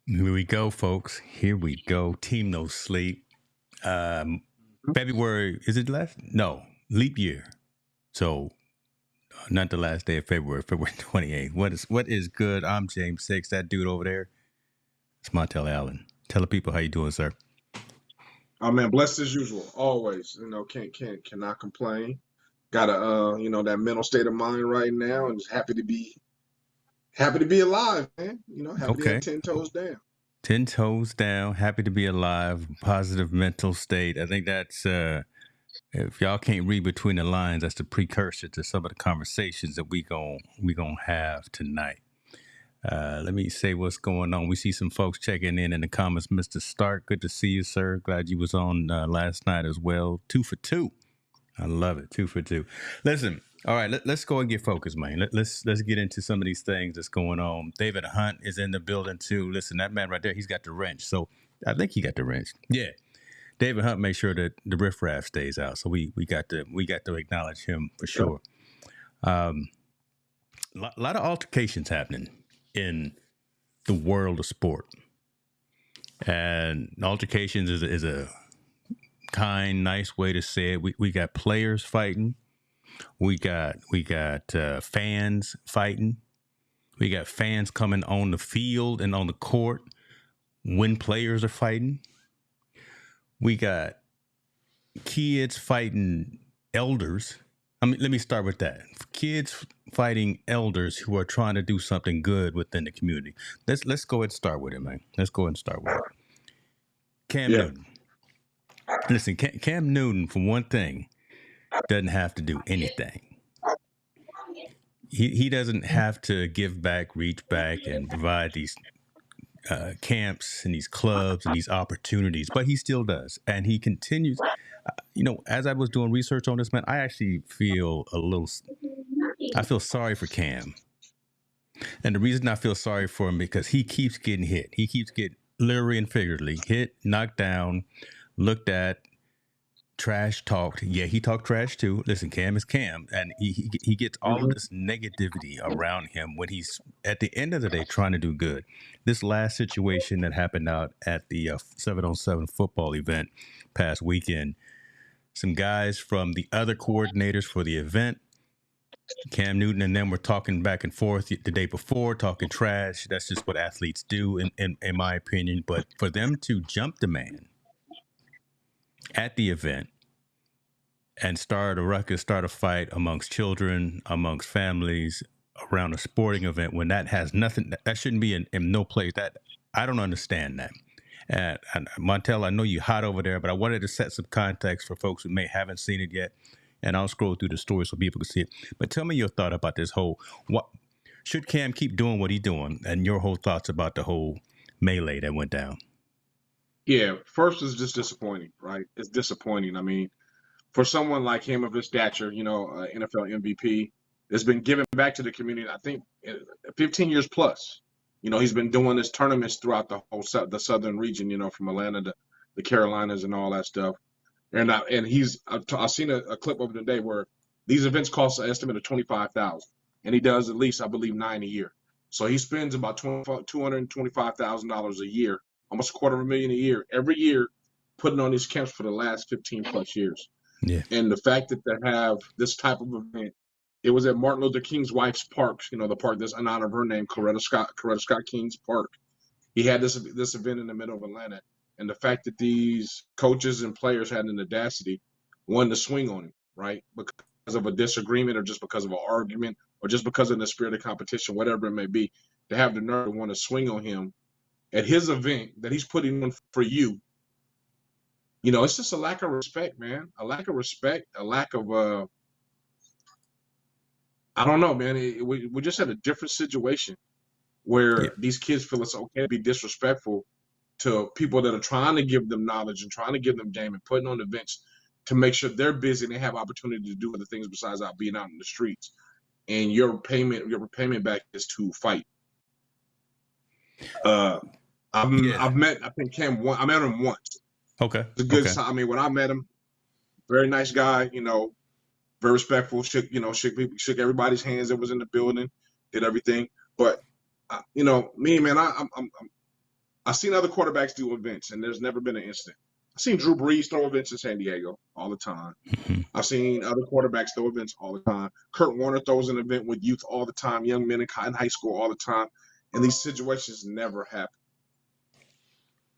Here we go, folks. Here we go. Team No Sleep. Um, February, is it left? No, leap year. So, not the last day of February, February 28th. What is good? I'm James Six. That dude over there, it's Montel Allen. Tell the people how you doing, sir. Oh man, blessed as usual, always. Cannot complain. Got a that mental state of mind right now, and just happy to be alive, man. Happy to have Okay. 10 toes down. 10 toes down. Happy to be alive. Positive mental state. I think that's, if y'all can't read between the lines, that's the precursor to some of the conversations that we gonna have tonight. Let me say what's going on. We see some folks checking in the comments. Mr. Stark, good to see you, sir. Glad you was on last night as well. 2 for 2. I love it. 2 for 2. Listen, all right, let's go and get focused, man. Let's get into some of these things that's going on. David Hunt is in the building too. Listen, that man right there, he's got the wrench. So I think he got the wrench. Yeah. David Hunt made sure that the riffraff stays out. So we got to acknowledge him for sure. Um, lot of altercations happening in the world of sport. And altercations is a kind, nice way to say it. We got players fighting. We got fans fighting. We got fans coming on the field and on the court when players are fighting. We got kids fighting elders. I mean, let me start with that. Kids fighting elders who are trying to do something good within the community. Let's go ahead and start with it, man. Let's go ahead and start with it. Cam Yeah. Newton. Listen, Cam Newton, for one thing, doesn't have to do anything. He doesn't have to give back, reach back, and provide these camps and these clubs and these opportunities, but he still does, and he continues. As I was doing research on this, man, I actually feel I feel sorry for Cam, and the reason I feel sorry for him because he keeps getting hit. He keeps getting literally and figuratively hit, knocked down, looked at, trash talked. Yeah, he talked trash too. Listen, Cam is Cam, and he gets all of this negativity around him when he's at the end of the day trying to do good. This last situation that happened out at the 7-on-7 football event past weekend, some guys from the other coordinators for the event, Cam Newton and them were talking back and forth the day before, talking trash. That's just what athletes do, in my opinion. But for them to jump the man at the event and start a ruckus, start a fight amongst children, amongst families, around a sporting event when that has nothing, that shouldn't be in no place. That I don't understand that. And Montel, I know you hot over there, but I wanted to set some context for folks who may haven't seen it yet, and I'll scroll through the story so people can see it. But tell me your thought about this whole, what should Cam keep doing what he's doing, and your whole thoughts about the whole melee that went down. Yeah. First is just disappointing, right? It's disappointing. I mean, for someone like him of his stature, NFL MVP, that's been given back to the community. I think 15 years plus. He's been doing this tournaments throughout the southern region. From Atlanta to the Carolinas and all that stuff. And he's I've seen a clip of the day where these events cost an estimate of 25,000, and he does at least I believe 9 a year. So he spends about $225,000 a year, almost $250,000 a year every year, putting on these camps for the last 15 plus years. Yeah. And the fact that they have this type of event, it was at Martin Luther King's wife's park, the park that's in honor of her name, Coretta Scott King's Park. He had this event in the middle of Atlanta, and the fact that these coaches and players had an audacity, wanted to swing on him, right, because of a disagreement or just because of an argument or just because of the spirit of competition, whatever it may be, to have the nerve to want to swing on him at his event that he's putting on for you. It's just a lack of respect, man. A lack of respect, a lack of I don't know, man. We just had a different situation where these kids feel it's okay to be disrespectful to people that are trying to give them knowledge and trying to give them game and putting on events to make sure they're busy and they have opportunity to do other things besides out being out in the streets. And your payment back is to fight. I've met I think Cam I met him once. Okay. It's a good time. I mean, when I met him, very nice guy, very respectful, shook everybody's hands that was in the building, did everything. But me, man, I've seen other quarterbacks do events, and there's never been an incident. I've seen Drew Brees throw events in San Diego all the time. I've seen other quarterbacks throw events all the time. Kurt Warner throws an event with youth all the time, young men in high school all the time, and these situations never happen.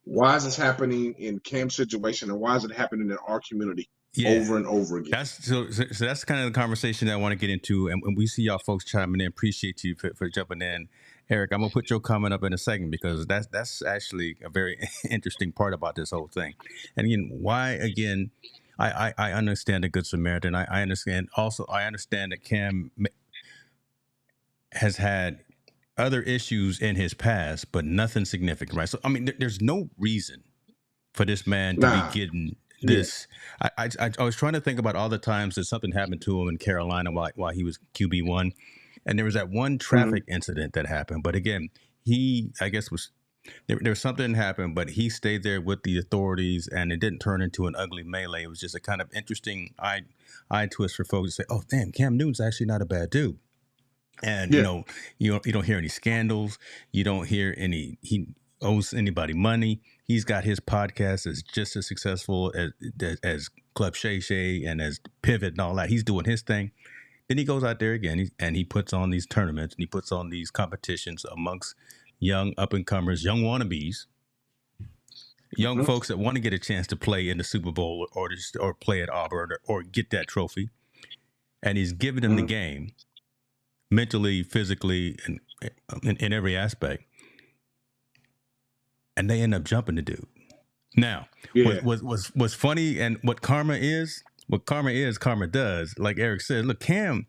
Why is this happening in Cam's situation, and why is it happening in our community over and over again? That's kind of the conversation that I want to get into, and we see y'all folks chiming in. Appreciate you for jumping in. Eric, I'm gonna put your comment up in a second because that's actually a very interesting part about this whole thing. And again, why again? I understand the Good Samaritan. I understand also. I understand that Cam has had other issues in his past, but nothing significant, right? So I mean, there's no reason for this man to be getting this. I was trying to think about all the times that something happened to him in Carolina while he was QB1, and there was that one traffic incident that happened. But again, he I guess was there was something happened, but he stayed there with the authorities, and it didn't turn into an ugly melee. It was just a kind of interesting eye twist for folks to say, "Oh, damn, Cam Newton's actually not a bad dude." And you don't hear any scandals. You don't hear he owes anybody money. He's got his podcast that's just as successful as Club Shay Shay and as Pivot and all that. He's doing his thing. Then he goes out there again and he puts on these tournaments and he puts on these competitions amongst young up-and-comers, young wannabes, young folks that want to get a chance to play in the Super Bowl or play at Auburn or get that trophy. And he's giving them the game mentally, physically, and in every aspect. And they end up jumping the dude. Now, what's funny and what karma does. Like Eric said, look, Cam's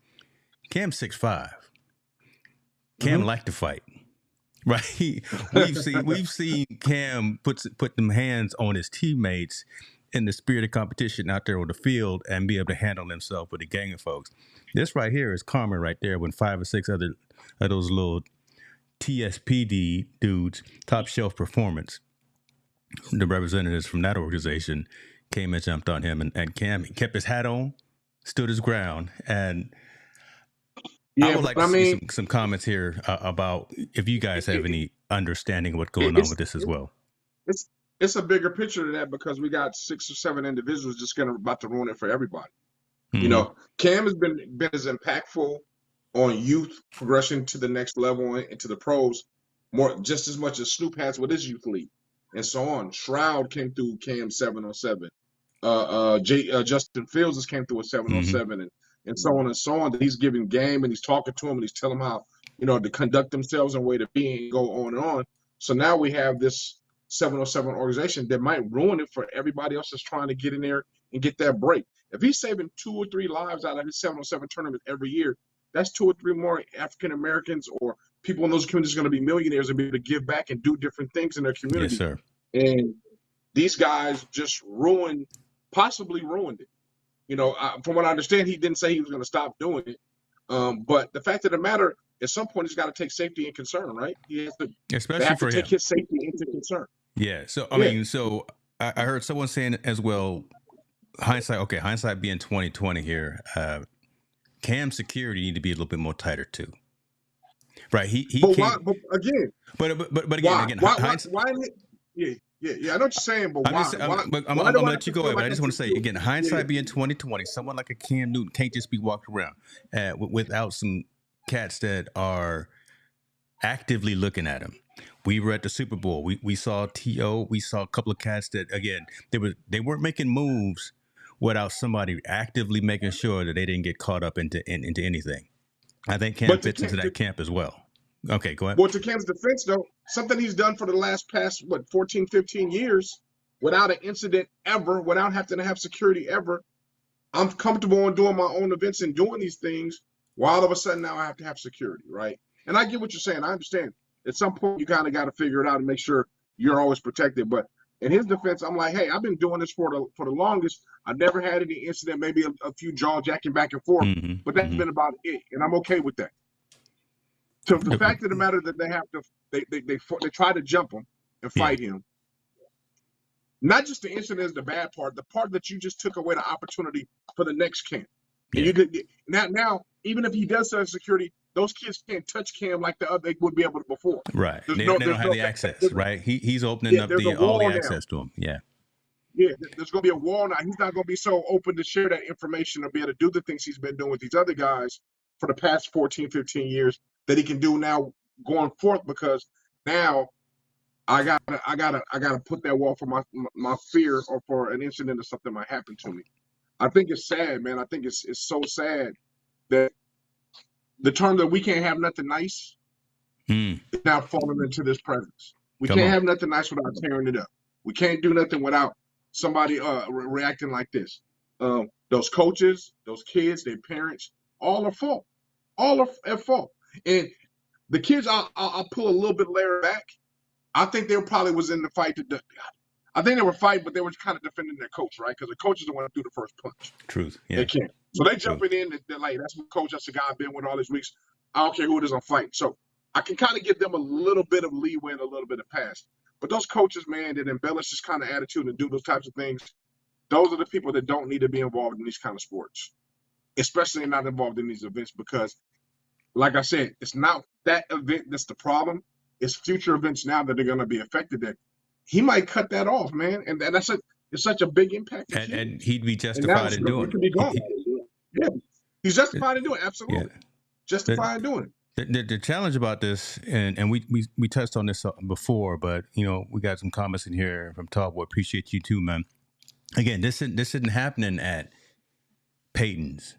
6'5". Cam liked to fight, right? We've seen Cam put them hands on his teammates in the spirit of competition out there on the field and be able to handle himself with a gang of folks. This right here is karma right there when 5 or 6 other of those little TSPD dudes, top shelf performance, the representatives from that organization came and jumped on him, and Cam, he kept his hat on, stood his ground, and I would like to see some comments here about if you guys have any understanding of what's going on with this as well. It's a bigger picture than that because we got 6 or 7 individuals just about to ruin it for everybody. You know, Cam has been as impactful on youth progression to the next level and to the pros just as much as Snoop has with his youth league and so on. Shroud came through Cam 7-on-7. Justin Fields came through a 7-on-7 and so on and so on. That he's giving game and he's talking to him and he's telling them how, to conduct themselves and way to be and go on and on. So now we have this 7-on-7 organization that might ruin it for everybody else that's trying to get in there and get that break. If he's saving 2 or 3 lives out of his 7-on-7 tournament every year, that's 2 or 3 more African Americans or people in those communities going to be millionaires and be able to give back and do different things in their community. Yes, sir. And these guys just possibly ruined it. From what I understand, he didn't say he was going to stop doing it. But the fact of the matter, at some point, he's got to take safety and concern, right? He has to, especially for him, take his safety into concern. Yeah. So I mean, I heard someone saying as well. Hindsight being 2020 here. Cam's security need to be a little bit more tighter too. Right. He but can't. Why, but again. But again. Why? Yeah. I know what you're saying, but I'm gonna let you go ahead. But I just want to say again, hindsight being 2020, someone like a Cam Newton can't just be walked around without some cats that are actively looking at him. We were at the Super Bowl. We saw T.O. We saw a couple of cats that again they weren't making moves without somebody actively making sure that they didn't get caught up into anything. I think Cam fits into that camp as well. Okay, go ahead. Well, to Cam's defense, though, something he's done for the past 14, 15 years without an incident ever, without having to have security ever. I'm comfortable in doing my own events and doing these things while all of a sudden now I have to have security, right? And I get what you're saying. I understand. At some point, you kind of got to figure it out and make sure you're always protected. But in his defense, I'm like, hey, I've been doing this for the longest. I've never had any incident, maybe a few jaw jacking back and forth, but that's been about it, and I'm okay with that. So the fact of the matter that they have to, they try to jump him and fight him. Not just the incident is the bad part, the part that you just took away the opportunity for the next camp. And you could now, even if he does have security, those kids can't touch Cam like they would be able to before. Right. There's They no, don't there's have no, the access, there's, right? He's opening yeah, up there's a all the wall now. access to him. Yeah. Yeah, there's going to be a wall now. He's not going to be so open to share that information or be able to do the things he's been doing with these other guys for the past 14, 15 years that he can do now going forth, because now I gotta put that wall for my fear or for an incident or something might happen to me. I think it's sad, man. I think it's so sad that the term that we can't have nothing nice is now falling into this presence. We can't have nothing nice without tearing it up. We can't do nothing without somebody reacting like this. Those coaches, those kids, their parents, all are fault. All are at fault. And the kids, I'll pull a little bit later back. I think they probably was in the fight. I think they were fighting, but they were kind of defending their coach, right? Because the coach is the one who threw the first punch. Truth. Yeah. They can't. So they jumping in. They're like, that's my coach. That's the guy I've been with all these weeks. I don't care who it is I'm fighting. So I can kind of give them a little bit of leeway and a little bit of pass. But those coaches, man, that embellish this kind of attitude and do those types of things, those are the people that don't need to be involved in these kind of sports, especially not involved in these events, because, like I said, it's not that event that's the problem. It's future events now that are going to be affected. That he might cut that off, man, and it's such a big impact. And he'd be justified in doing it. Yeah, he's justified in doing it. Absolutely, yeah. Justified in doing it. The challenge about this, and we touched on this before, but we got some comments in here from Tallboy. Appreciate you too, man. Again, this isn't happening at Peyton's.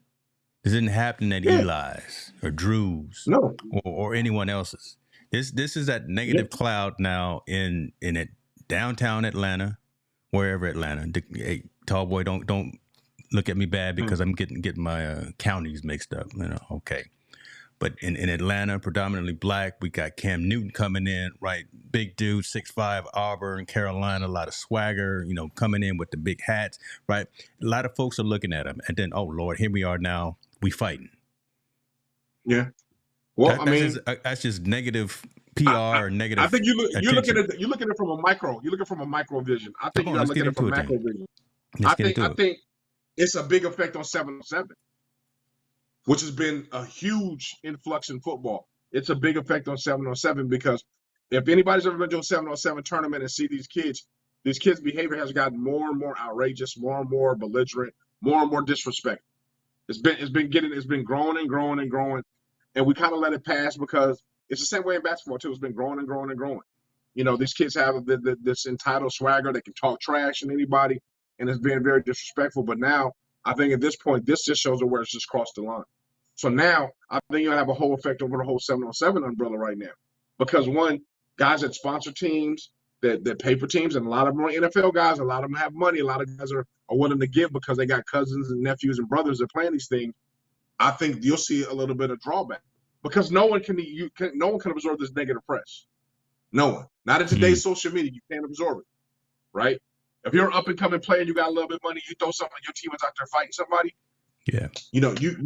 This isn't happening at Eli's or Drew's, no, or anyone else's. This is that negative cloud now in it downtown Atlanta, wherever Atlanta. Hey, Tallboy, don't look at me bad because I'm getting my counties mixed up. Okay. But in Atlanta, predominantly black, we got Cam Newton coming in, right? Big dude, 6'5", Auburn, Carolina, a lot of swagger, coming in with the big hats, right? A lot of folks are looking at him. And then, oh, Lord, here we are now. We fighting. Yeah. Well, that's just negative PR or negative. I think you're looking at it from a micro. You're looking from a micro vision. I think you got to look at it from macro vision. I think it's a big effect on 707. Which has been a huge influx in football. It's a big effect on 707, because if anybody's ever been to a 707 tournament and see these kids' behavior has gotten more and more outrageous, more and more belligerent, more and more disrespectful. It's been growing and growing and growing, and we kind of let it pass because it's the same way in basketball too. It's been growing and growing and growing. These kids have this entitled swagger. They can talk trash on anybody, and it's been very disrespectful. But now, I think at this point, this just shows where it's just crossed the line. So now I think you'll have a whole effect over the whole 707 umbrella right now, because one, guys that sponsor teams, that pay for teams, and a lot of them are NFL guys. A lot of them have money. A lot of guys are willing to give because they got cousins and nephews and brothers that playing these things. I think you'll see a little bit of drawback, because no one can absorb this negative press. No one. Not in today's social media. You can't absorb it, right? If you're an up and coming player and you got a little bit of money, you throw something, your team is out there fighting somebody. Yeah. You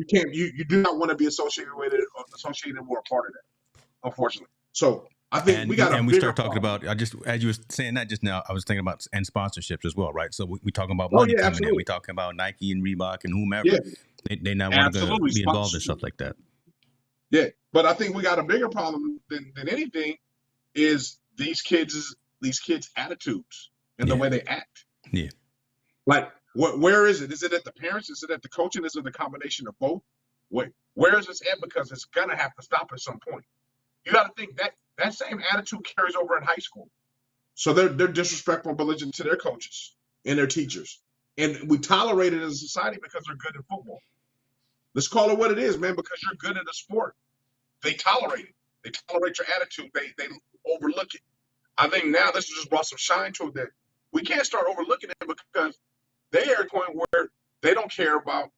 can't, you do not want to be associated with it or associated or a part of that, unfortunately. So I think we start talking about, as you were saying that just now, I was thinking about and sponsorships as well, right? So we talking about money coming in. We talking about Nike and Reebok and whomever. Yeah. They now want to be involved in stuff like that. Yeah. But I think we got a bigger problem than anything is these kids' attitudes and the way they act. Yeah. Like, where is it? Is it at the parents? Is it at the coaching? Is it the combination of both? Where is this at? Because it's gonna have to stop at some point. You got to think that same attitude carries over in high school. So they're disrespectful and belligerent to their coaches and their teachers, and we tolerate it as a society because they're good at football. Let's call it what it is, man. Because you're good at a sport, they tolerate it. They tolerate your attitude. They overlook it. I think now this has just brought some shine to it that we can't start overlooking it, because they are at a point where they don't care about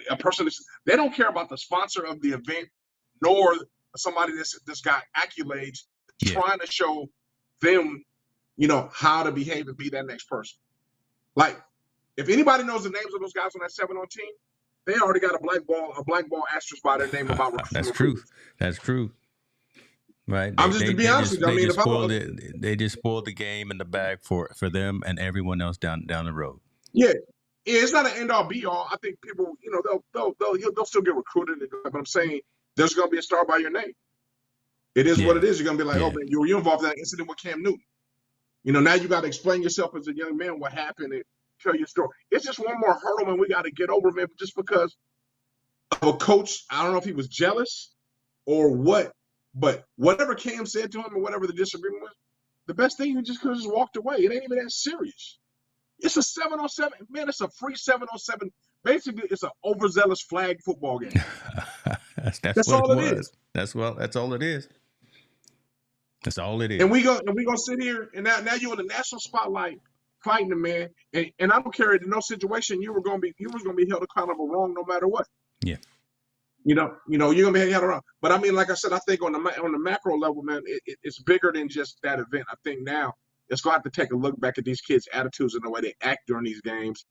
a person. They don't care about the sponsor of the event, nor somebody that's got accolades, trying to show them, how to behave and be that next person. Like, if anybody knows the names of those guys on that 7-on team, they already got a black ball asterisk by their name about That's true. That's true. Right. To be honest with you, they just spoiled the game in the bag for them and everyone else down the road. Yeah, it's not an end all be all. I think people, they'll still get recruited. But I'm saying there's going to be a star by your name. It is what Yeah. it is. You're going to be like, Yeah. oh, man, you're involved in that incident with Cam Newton. Now you got to explain yourself as a young man, what happened, and tell your story. It's just one more hurdle, man, we got to get over, man, just because of a coach. I don't know if he was jealous or what, but whatever Cam said to him or whatever the disagreement was, the best thing, you just could have just walked away. It ain't even that serious. It's a 7-on-7. Man, it's a free 7-on-7. Basically, it's an overzealous flag football game. That's what all it it was. is. That's all it is. That's all it is. And we gonna sit here, and now you're in the national spotlight fighting the man. And I don't care, in no situation you was gonna be held accountable wrong no matter what. Yeah. You're gonna be held around. But I mean, like I said, I think on the macro level, man, it's bigger than just that event. I think now it's gonna have to take a look back at these kids' attitudes and the way they act during these games,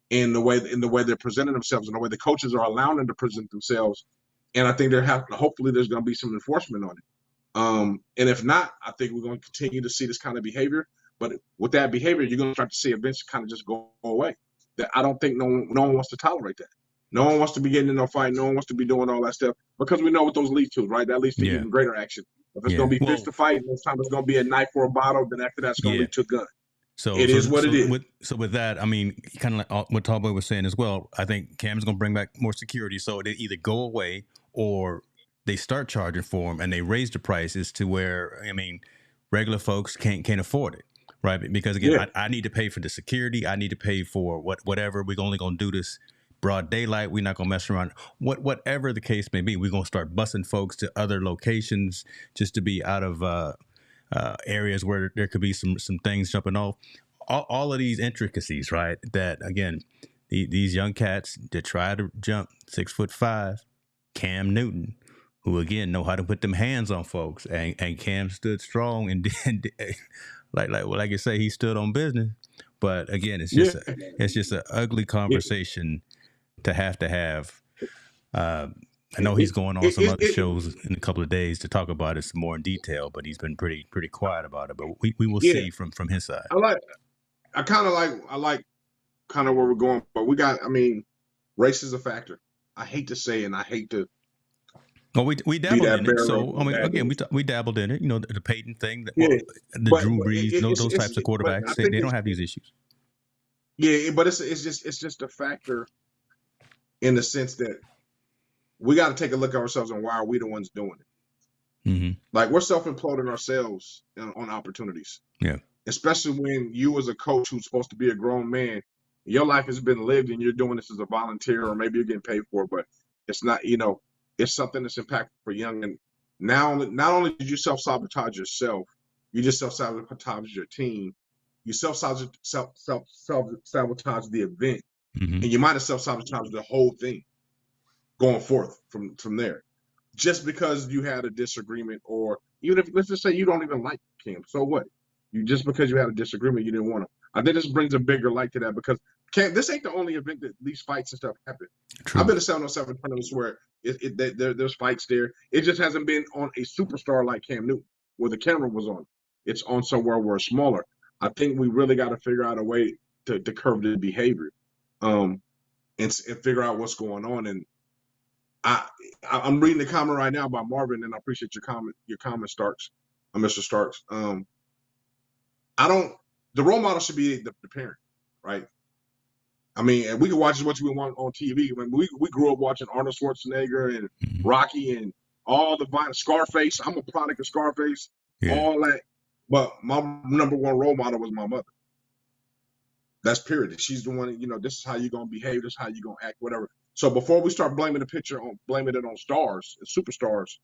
and the way they're presenting themselves, and the way the coaches are allowing them to present themselves. And I think hopefully there's gonna be some enforcement on it. And if not, I think we're going to continue to see this kind of behavior. But with that behavior, you're going to start to see events kind of just go away. That I don't think no one wants to tolerate that. No one wants to be getting in a fight. No one wants to be doing all that stuff, because we know what those lead to, right? That leads to even greater action. If it's going to be fist to fight, this time it's going to be a knife or a bottle. Then after that, it's going to lead to a gun. So it is what it is. With that, I mean, kind of like what Tallboy was saying as well. I think Cam's going to bring back more security, so they either go away or they start charging for them, and they raise the prices to where, I mean, regular folks can't afford it, right? Because again, I need to pay for the security. I need to pay for whatever. We're only going to do this broad daylight. We're not going to mess around. Whatever the case may be, we're going to start busing folks to other locations just to be out of areas where there could be some things jumping off. All of these intricacies, right? That again, these young cats that try to jump 6'5", Cam Newton, who again know how to put them hands on folks, and Cam stood strong and did like you say, he stood on business. But again, it's just an ugly conversation to have. I know he's going on some other shows in a couple of days to talk about it some more in detail, but he's been pretty quiet about it. But we will see from his side. I like kind of where we're going, but race is a factor. I hate to say, and I hate to. Well, we dabbled in it. So I mean, again, we dabbled in it. The Peyton thing, the Drew Brees, those types of quarterbacks, they don't have these issues. Yeah, but it's just a factor in the sense that we got to take a look at ourselves and why are we the ones doing it? Mm-hmm. Like, we're self-imploding ourselves on opportunities. Yeah. Especially when you, as a coach who's supposed to be a grown man, your life has been lived and you're doing this as a volunteer, or maybe you're getting paid for it, but it's not, it's something that's impactful for young. And now, not only did you self-sabotage yourself, you just self-sabotage your team. You self-sabotage the event, and you might have self-sabotaged the whole thing going forth from there. Just because you had a disagreement, or even if, let's just say, you don't even like Cam, so what? Just because you had a disagreement, you didn't want to. I think this brings a bigger light to that, because this ain't the only event that these fights and stuff happen. True. I've been to 7-on-7 tournaments where there's fights there. It just hasn't been on a superstar like Cam Newton, where the camera was on. It's on somewhere where it's smaller. I think we really got to figure out a way to curb the behavior, and figure out what's going on. And I'm reading the comment right now by Marvin, and I appreciate your comment, Starks, Mr. Starks. The role model should be the parent, right? I mean, and we can watch what we want on TV. I mean, we grew up watching Arnold Schwarzenegger and Rocky and all the Scarface. I'm a product of Scarface, all that. But my number one role model was my mother. That's period. She's the one, this is how you're going to behave. This is how you're going to act, whatever. So before we start blaming it on stars and superstars,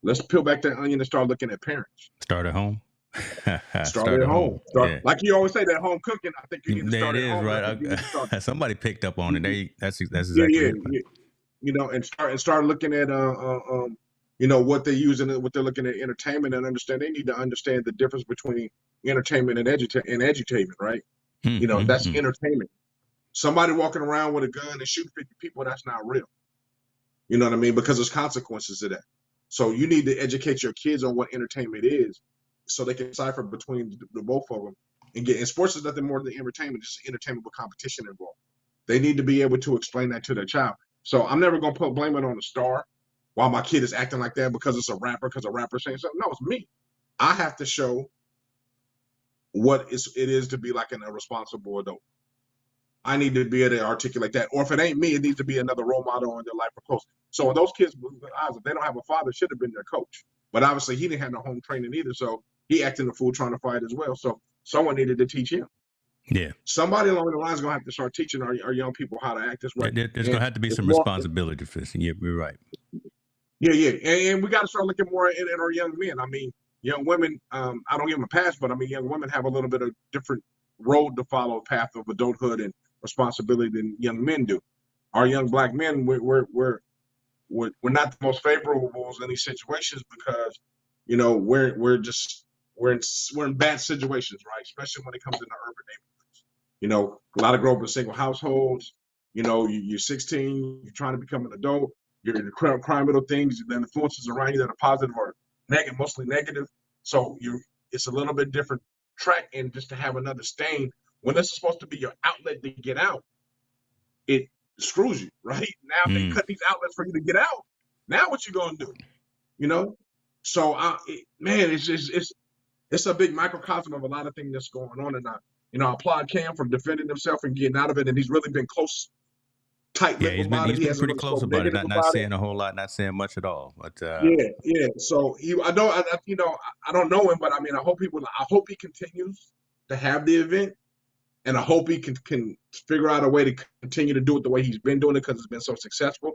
let's peel back that onion and start looking at parents. Start at home. Start at home. Like you always say, that home cooking. I think you need to start at home. Right. Somebody picked up on it. That's exactly it. And start looking at what they're using, what they're looking at entertainment, and understand they need to understand the difference between entertainment and edutainment, right? That's entertainment. Somebody walking around with a gun and shooting 50 people, that's not real. You know what I mean? Because there's consequences to that. So you need to educate your kids on what entertainment is, so they can decipher between the both of them. And sports is nothing more than entertainment. It's entertainment with competition involved. They need to be able to explain that to their child. So I'm never going to blame it on the star, why my kid is acting like that because it's a rapper, because a rapper saying something. No, it's me. I have to show what it is to be like a responsible adult. I need to be able to articulate that. Or if it ain't me, it needs to be another role model in their life or close. So when those kids, if they don't have a father, should have been their coach. But obviously he didn't have no home training either. So he acting a fool trying to fight as well. So someone needed to teach him. Yeah. Somebody along the line is going to have to start teaching our young people how to act this way. There's going to have to be some responsibility for this. Yeah, you're right. Yeah. And we got to start looking more at our young men. I mean, young women, I don't give them a pass, but I mean, young women have a little bit of different road to follow, path of adulthood and responsibility than young men do. Our young black men, we're not the most favorable in these situations because, you know, we're in bad situations, right? Especially when it comes into urban neighborhoods. You know, a lot of grow up in single households. You know, you're 16, you're trying to become an adult. You're in the crime little things, then influences around you that are positive or negative, mostly negative. So it's a little bit different track, and just to have another stain when this is supposed to be your outlet to get out, it screws you, right? Now they cut these outlets for you to get out. Now what you gonna do? You know? So it's a big microcosm of a lot of things that's going on, and I applaud Cam for defending himself and getting out of it, and he's really been close, tight-lipped about it. He's been pretty close about it, not saying a whole lot, not saying much at all. But yeah. So I don't know him, but I mean, I hope he continues to have the event. And I hope he can figure out a way to continue to do it the way he's been doing it because it's been so successful.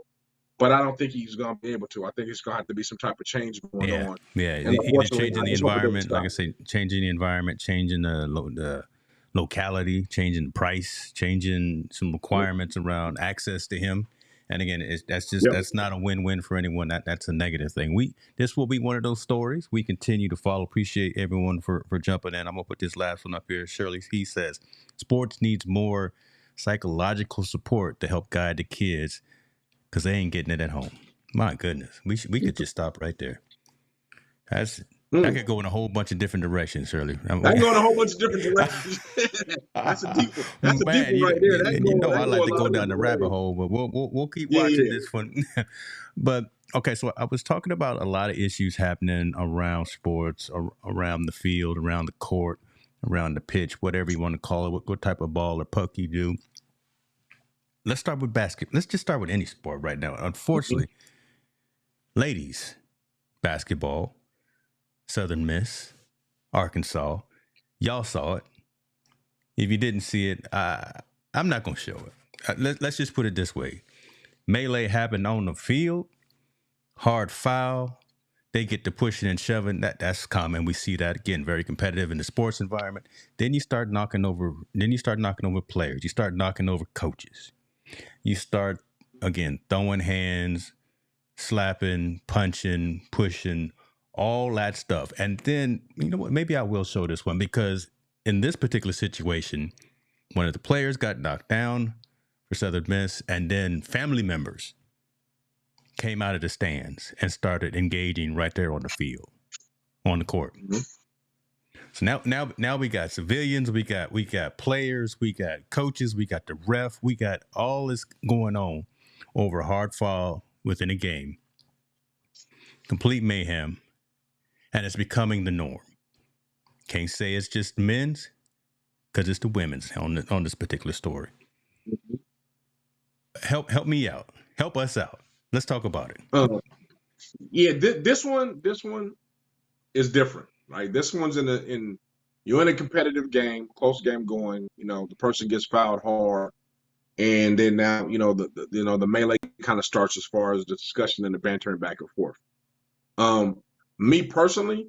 But I don't think he's going to be able to. I think it's going to have to be some type of change going on. Yeah, either changing the environment, like I say, changing the environment, changing the locality, changing the price, changing some requirements around access to him. And again, that's not a win-win for anyone. That's a negative thing. This will be one of those stories we continue to follow. Appreciate everyone for jumping in. I'm gonna put this last one up here. Shirley, he says, sports needs more psychological support to help guide the kids because they ain't getting it at home. My goodness, we could just stop right there. That could go in a whole bunch of different directions, Shirley. I go in a whole bunch of different directions. That's a deep one right there. I like to go down the rabbit hole, but we'll keep watching this one. But okay, so I was talking about a lot of issues happening around sports, around the field, around the court, around the pitch, whatever you want to call it, what type of ball or puck you do. Let's start with basketball. Let's just start with any sport right now. Unfortunately, ladies, basketball, Southern Miss, Arkansas, y'all saw it. If you didn't see it, I'm not going to show it. Let's just put it this way. Melee happened on the field, hard foul. They get to pushing and shoving. That's common. We see that, again, very competitive in the sports environment. Then you start knocking over players. You start knocking over coaches. You start, again, throwing hands, slapping, punching, pushing, all that stuff. And then, you know what, maybe I will show this one because in this particular situation, one of the players got knocked down for Southern Miss, and then family members came out of the stands and started engaging right there on the field, on the court. Mm-hmm. So now we got civilians, we got players, we got coaches, we got the ref, we got all this going on over a hard foul within a game. Complete mayhem. And it's becoming the norm. Can't say it's just men's because it's the women's on this particular story. Help me out. Help us out. Let's talk about it. This one is different, right? This one's you're in a competitive game, close game going. You know, the person gets fouled hard, and then now the melee kind of starts as far as the discussion and the bantering back and forth. Me personally,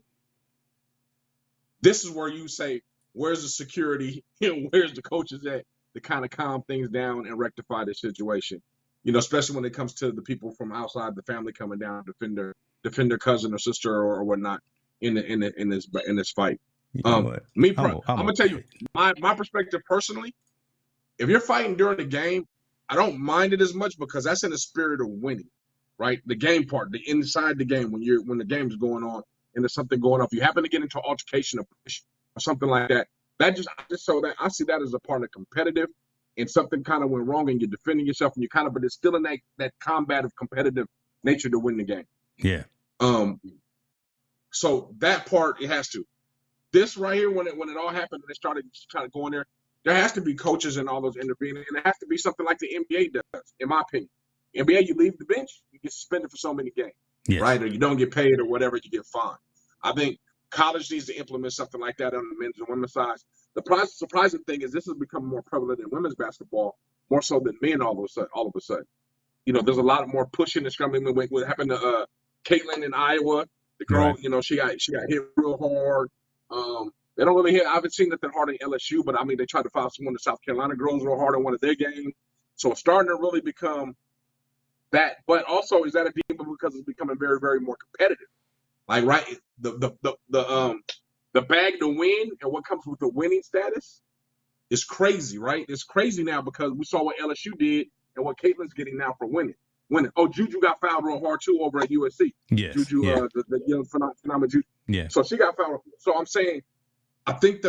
this is where you say, where's the security? Where's the coaches at to kind of calm things down and rectify the situation? You know, especially when it comes to the people from outside the family coming down to defend their cousin or sister or whatnot in this fight. I'm gonna tell you my perspective personally. If you're fighting during the game, I don't mind it as much because that's in the spirit of winning. Right, the game part, the inside the game when the game's going on and there's something going on. If you happen to get into altercation or push or something like that, I see that as a part of competitive, and something kind of went wrong and you're defending yourself and but it's still in that combative competitive nature to win the game. Yeah. So that part, it has to. This right here, when it all happened and they started trying to go in there has to be coaches and all those intervening, and it has to be something like the NBA does, in my opinion. NBA, you leave the bench, you get suspended for so many games, Yes. right? Or you don't get paid or whatever, you get fined. I think college needs to implement something like that on the men's and women's side. The surprising thing is this has become more prevalent in women's basketball, more so than men all of a sudden. You know, there's a lot more pushing and scrumming. What happened to Caitlin in Iowa? The girl, Right. you know, she got hit real hard. They don't really hit. I haven't seen nothing hard in LSU, but I mean, they tried to foul someone in South Carolina girls real hard in one of their games. So it's starting to really become that. But also, is that a demon because it's becoming very, very more competitive? Like, right, the bag to win and what comes with the winning status is crazy, right? It's crazy now because we saw what LSU did and what Caitlin's getting now for winning. Oh, Juju got fouled real hard too over at USC. Yes. Juju, Yeah. the young phenomenal Juju. Yeah. So she got fouled. So I'm saying, I think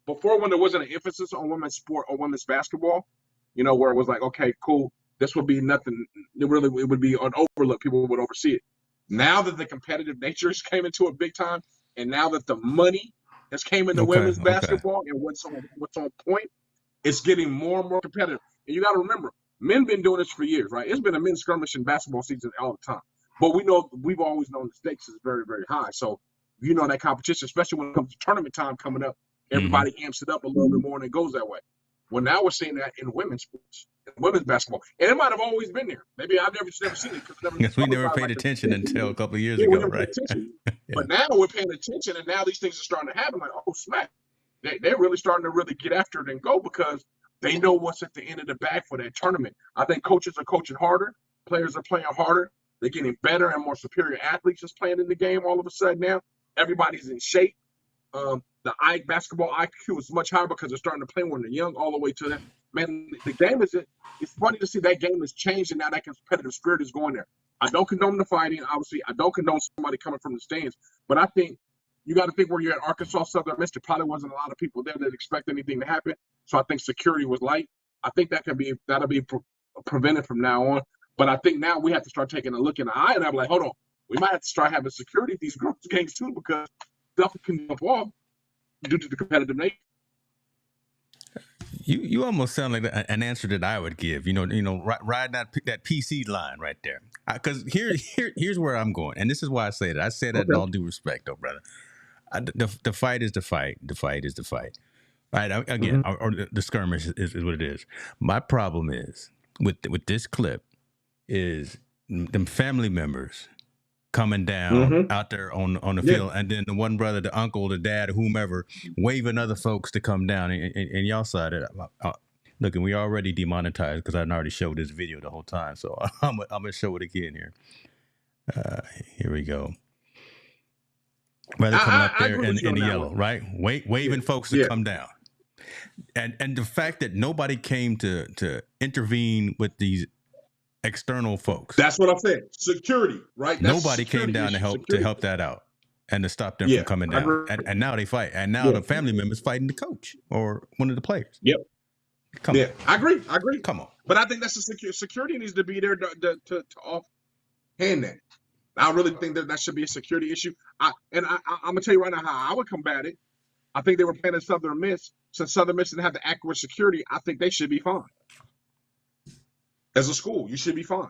before, when there wasn't an emphasis on women's sport or women's basketball, you know, where it was like, okay, cool, this would be nothing. It would be an overlook. People would oversee it. Now that the competitive natures came into it big time, and now that the money has came into women's basketball and what's on point, it's getting more and more competitive. And you got to remember, men been doing this for years, right? It's been a men's skirmish in basketball season all the time. But we've always known the stakes is very, very high. So you know that competition, especially when it comes to tournament time coming up, everybody amps it up a little bit more and it goes that way. Well, now we're seeing that in women's sports, in women's basketball. And it might have always been there. Maybe I've never seen it because we never paid attention until a couple of years ago, right? Yeah. But now we're paying attention, and now these things are starting to happen. Like, oh, smack. They're really starting to really get after it and go because they know what's at the end of the bag for that tournament. I think coaches are coaching harder. Players are playing harder. They're getting better and more superior athletes just playing in the game all of a sudden now. Everybody's in shape. The basketball IQ is much higher because they're starting to play when they're young all the way to that. Man, the game it's funny to see that game has changed and now that competitive spirit is going there. I don't condone the fighting, obviously. I don't condone somebody coming from the stands. But I think you got to think where you're at Arkansas Southern Miss, there probably wasn't a lot of people there that expect anything to happen. So I think security was light. I think that'll be prevented from now on. But I think now we have to start taking a look in the eye and I'm like, hold on, we might have to start having security at these groups games too because stuff can jump off due to the competitive nature. You almost sound like an answer that I would give. You know, riding that PC line right there. Because here's where I'm going, and this is why I say that. I say that in all due respect, though, brother. The fight is the fight. The fight is the fight. Right? Again, or the skirmish is what it is. My problem is with this clip is them family members coming down out there on the field, and then the one brother, the uncle, the dad, whomever, waving other folks to come down, and y'all saw it. Look, and we already demonetized because I already showed this video the whole time, so I'm gonna show it again here. Here we go. Brother coming up there in the yellow, right? Waving folks to come down, and the fact that nobody came to intervene with these external folks. That's what I'm saying. Security, right? Nobody came down to help that out and to stop them from coming down. And now they fight. And now the family members fighting the coach or one of the players. Yep. Come on. I agree. Come on. But I think that's security needs to be there to offhand that. I really think that should be a security issue. I'm gonna tell you right now how I would combat it. I think they were playing at Southern Miss. Since Southern Miss didn't have the accurate security, I think they should be fine. As a school, you should be fine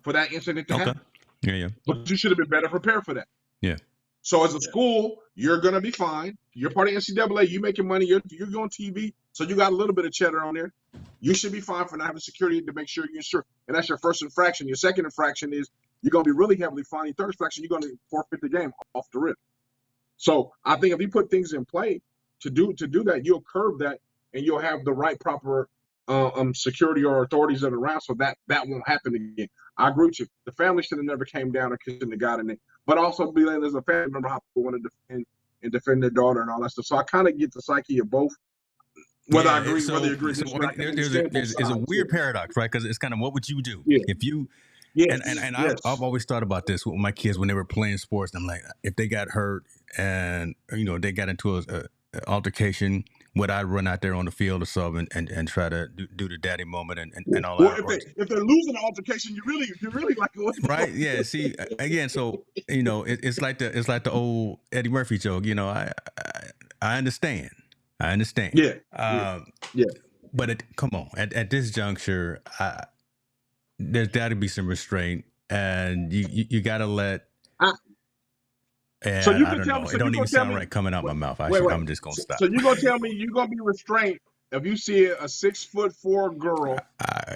for that incident to happen. Yeah. But you should have been better prepared for that. Yeah. So as a school, you're going to be fine. You're part of NCAA. You making money. You're on TV. So you got a little bit of cheddar on there. You should be fine for not having security to make sure you're insured. And that's your first infraction. Your second infraction is you're going to be really heavily fined. Your third infraction, you're going to forfeit the game off the rip. So I think if you put things in play to do that, you'll curb that and you'll have the right proper security or authorities that are around, so that won't happen again. I agree with you. The family should have never came down or shouldn't have got in it. But also, being as a family member, how people want to defend their daughter and all that stuff. So I kind of get the psyche of both. Whether I agree, whether you agree. There's a weird paradox, right? Because it's kind of what would you do if you. I've always thought about this with my kids when they were playing sports. And I'm like, if they got hurt and they got into an altercation, would I run out there on the field or something and try to do the daddy moment and all Well, that? if they're losing the altercation, you really like what the Right? fuck? Yeah. See, again, so it's like the old Eddie Murphy joke. I understand. I understand. Yeah, yeah, yeah. But come on, at this juncture, there's got to be some restraint, and you got to let. I, so And you I can don't tell me. know. It So you don't even gonna tell sound me? right coming out my Wait, mouth. wait. I'm just gonna So stop. you gonna tell me you're gonna be restrained if you see a 6'4" girl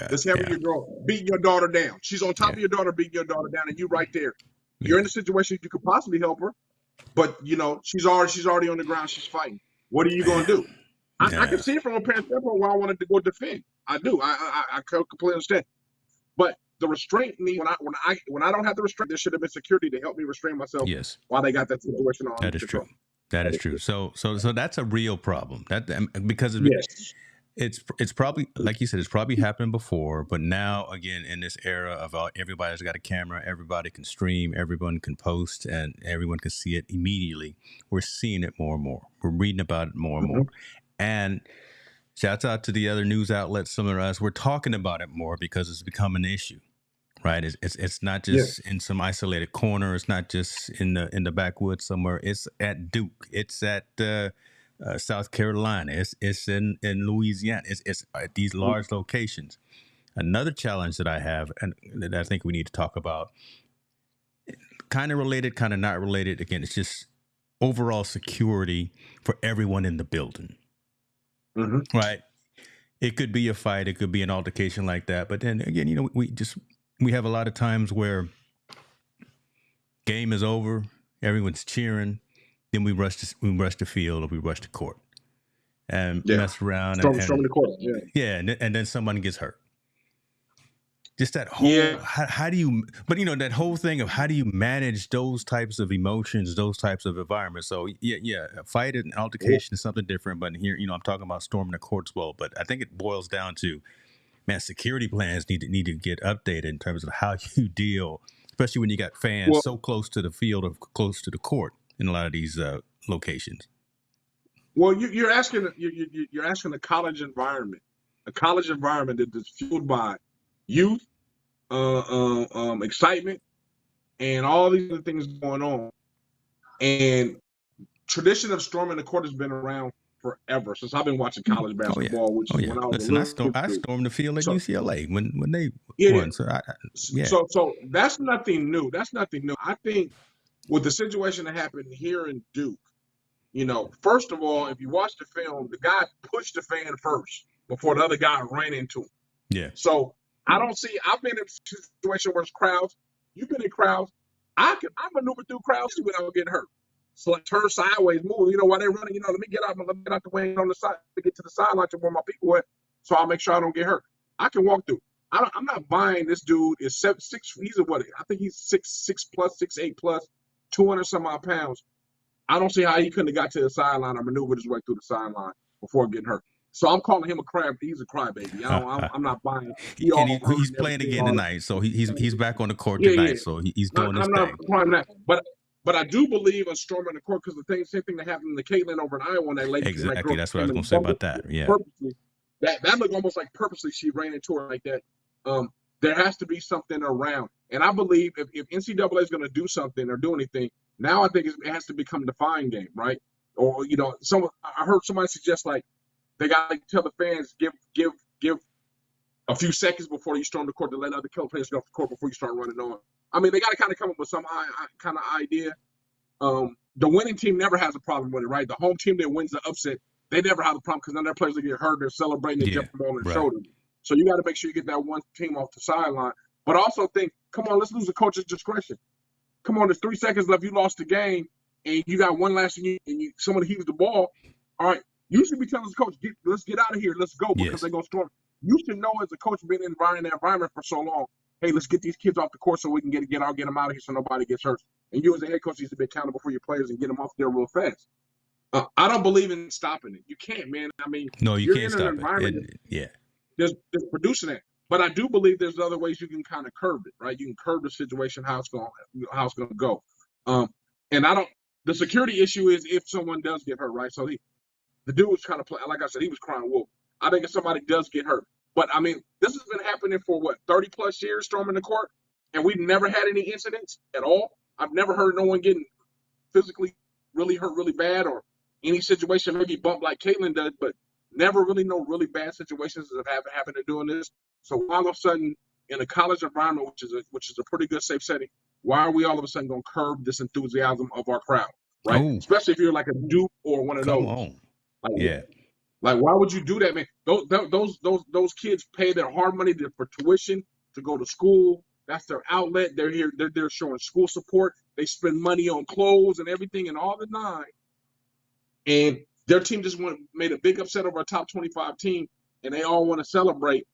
that's having Yeah, your girl beating your daughter down? She's on top yeah, of your daughter, beating your daughter down, and you right there. You're in yeah, a situation you could possibly help her, but she's already on the ground. She's fighting. What are you gonna do? I can yeah. see it from a parent standpoint why I wanted to go defend. I do. I completely understand. But the restraint me when I don't have the restraint, there should have been security to help me restrain myself Yes, while they got that situation under that is true. control. That is true. So that's a real problem. Because Yes. it's probably, like you said, it's probably happened before, but now again in this era of everybody's got a camera, everybody can stream, everyone can post, and everyone can see it immediately. We're seeing it more and more. We're reading about it more and Mm-hmm. more. And shouts out to the other news outlets, some of us. We're talking about it more because it's become an issue, right? It's not Yeah. just in some isolated corner. It's not just in the backwoods somewhere. It's at Duke. It's at South Carolina. It's in Louisiana. It's at these large locations. Another challenge that I have, and that I think we need to talk about, kind of related, kind of not related. Again, it's just overall security for everyone in the building, Mm-hmm. right? It could be a fight, it could be an altercation like that. But then again, we have a lot of times where game is over, everyone's cheering, then we rush the field or we rush the court and Yeah. mess around Storming and the court. Yeah. yeah, and then someone gets hurt. Just that whole Yeah. how do you, but that whole thing of how do you manage those types of emotions, those types of environments. So yeah, a fight and altercation is something different, but here I'm talking about storming the court as well. But I think it boils down to, man, security plans need to get updated in terms of how you deal, especially when you got fans Well, so close to the field or close to the court in a lot of these locations. you're asking you're asking a college environment that is fueled by youth, excitement, and all these other things going on. And tradition of storming the court has been around forever since I've been watching college Oh yeah, basketball, which oh is yeah. when I was a Listen, little I kid. stormed the field at So UCLA when they yeah, won. So yeah, so that's nothing new. That's nothing new. I think with the situation that happened here in Duke, first of all, if you watch the film, the guy pushed the fan first before the other guy ran into him. yeah, So I've been in a situation where it's crowds. You've been in crowds. I maneuver through crowds without getting hurt. So like turn sideways, move. While they're running, let me get out the way on the side, to get to the sideline to where my people at, so I'll make sure I don't get hurt. I can walk through. I'm not buying this dude is 7'6". He's a what? I think he's 6'6" plus, 6'8" plus, 200 some odd pounds. I don't see how he couldn't have got to the sideline or maneuvered his way through the sideline before getting hurt. So I'm calling him a crab. He's a crybaby. I'm not buying it. He and all hurt he's and playing everything. again tonight, so he's back on the court Yeah, yeah. tonight. So he's doing his I'm not thing. applying that. But I do believe in storming the court because same thing that happened to Caitlin over in Iowa when that lady, that Exactly, girl that's what I came was in going and to say bumped about her that. Yeah, purposely. That looked almost like purposely she ran into her like that. There has to be something around. And I believe if NCAA is going to do something or do anything, now I think it has to become a defined game, right? Or I heard somebody suggest like they got to tell the fans give a few seconds before you storm the court to let other players get off the court before you start running on. I mean, they got to kind of come up with some kind of idea. The winning team never has a problem with it, right? The home team that wins the upset, they never have a problem because none of their players that get hurt, they're celebrating, they're jumping on their shoulders. So you got to make sure you get that one team off the sideline. But also think, come on, let's lose the coach's discretion. Come on, there's 3 seconds left. You lost the game, and you got one last thing, and someone heaves the ball. All right, you should be telling the coach, let's get out of here, let's go, because they're going to storm. You should know as a coach being in that environment for so long, hey, let's get these kids off the court so we can get them out of here so nobody gets hurt. And you as a head coach need to be accountable for your players and get them off there real fast. I don't believe in stopping it. You can't, man. I mean, no, you can't stop it. There's producing that. But I do believe there's other ways you can kind of curb it, right? You can curb the situation, how it's going to go. And the security issue is if someone does get hurt, right? So The dude was trying to play. Like I said, he was crying wolf. I think if somebody does get hurt, but I mean, this has been happening for what 30 plus years, storming the court, and we've never had any incidents at all. I've never heard no one getting physically really hurt really bad or any situation maybe bumped like Caitlin does, but never really no really bad situations that have happened to doing this. So all of a sudden, in a college environment, which is a pretty good safe setting, why are we all of a sudden going to curb this enthusiasm of our crowd, right? Oh, Especially if you're like a Duke or one of come those. on. Like, Yeah. like, why would you do that, man? Those kids pay their hard money for tuition to go to school. That's their outlet. They're here. They're showing school support. They spend money on clothes and everything and all the nine. And their team just made a big upset over a top 25 team, and they all want to celebrate.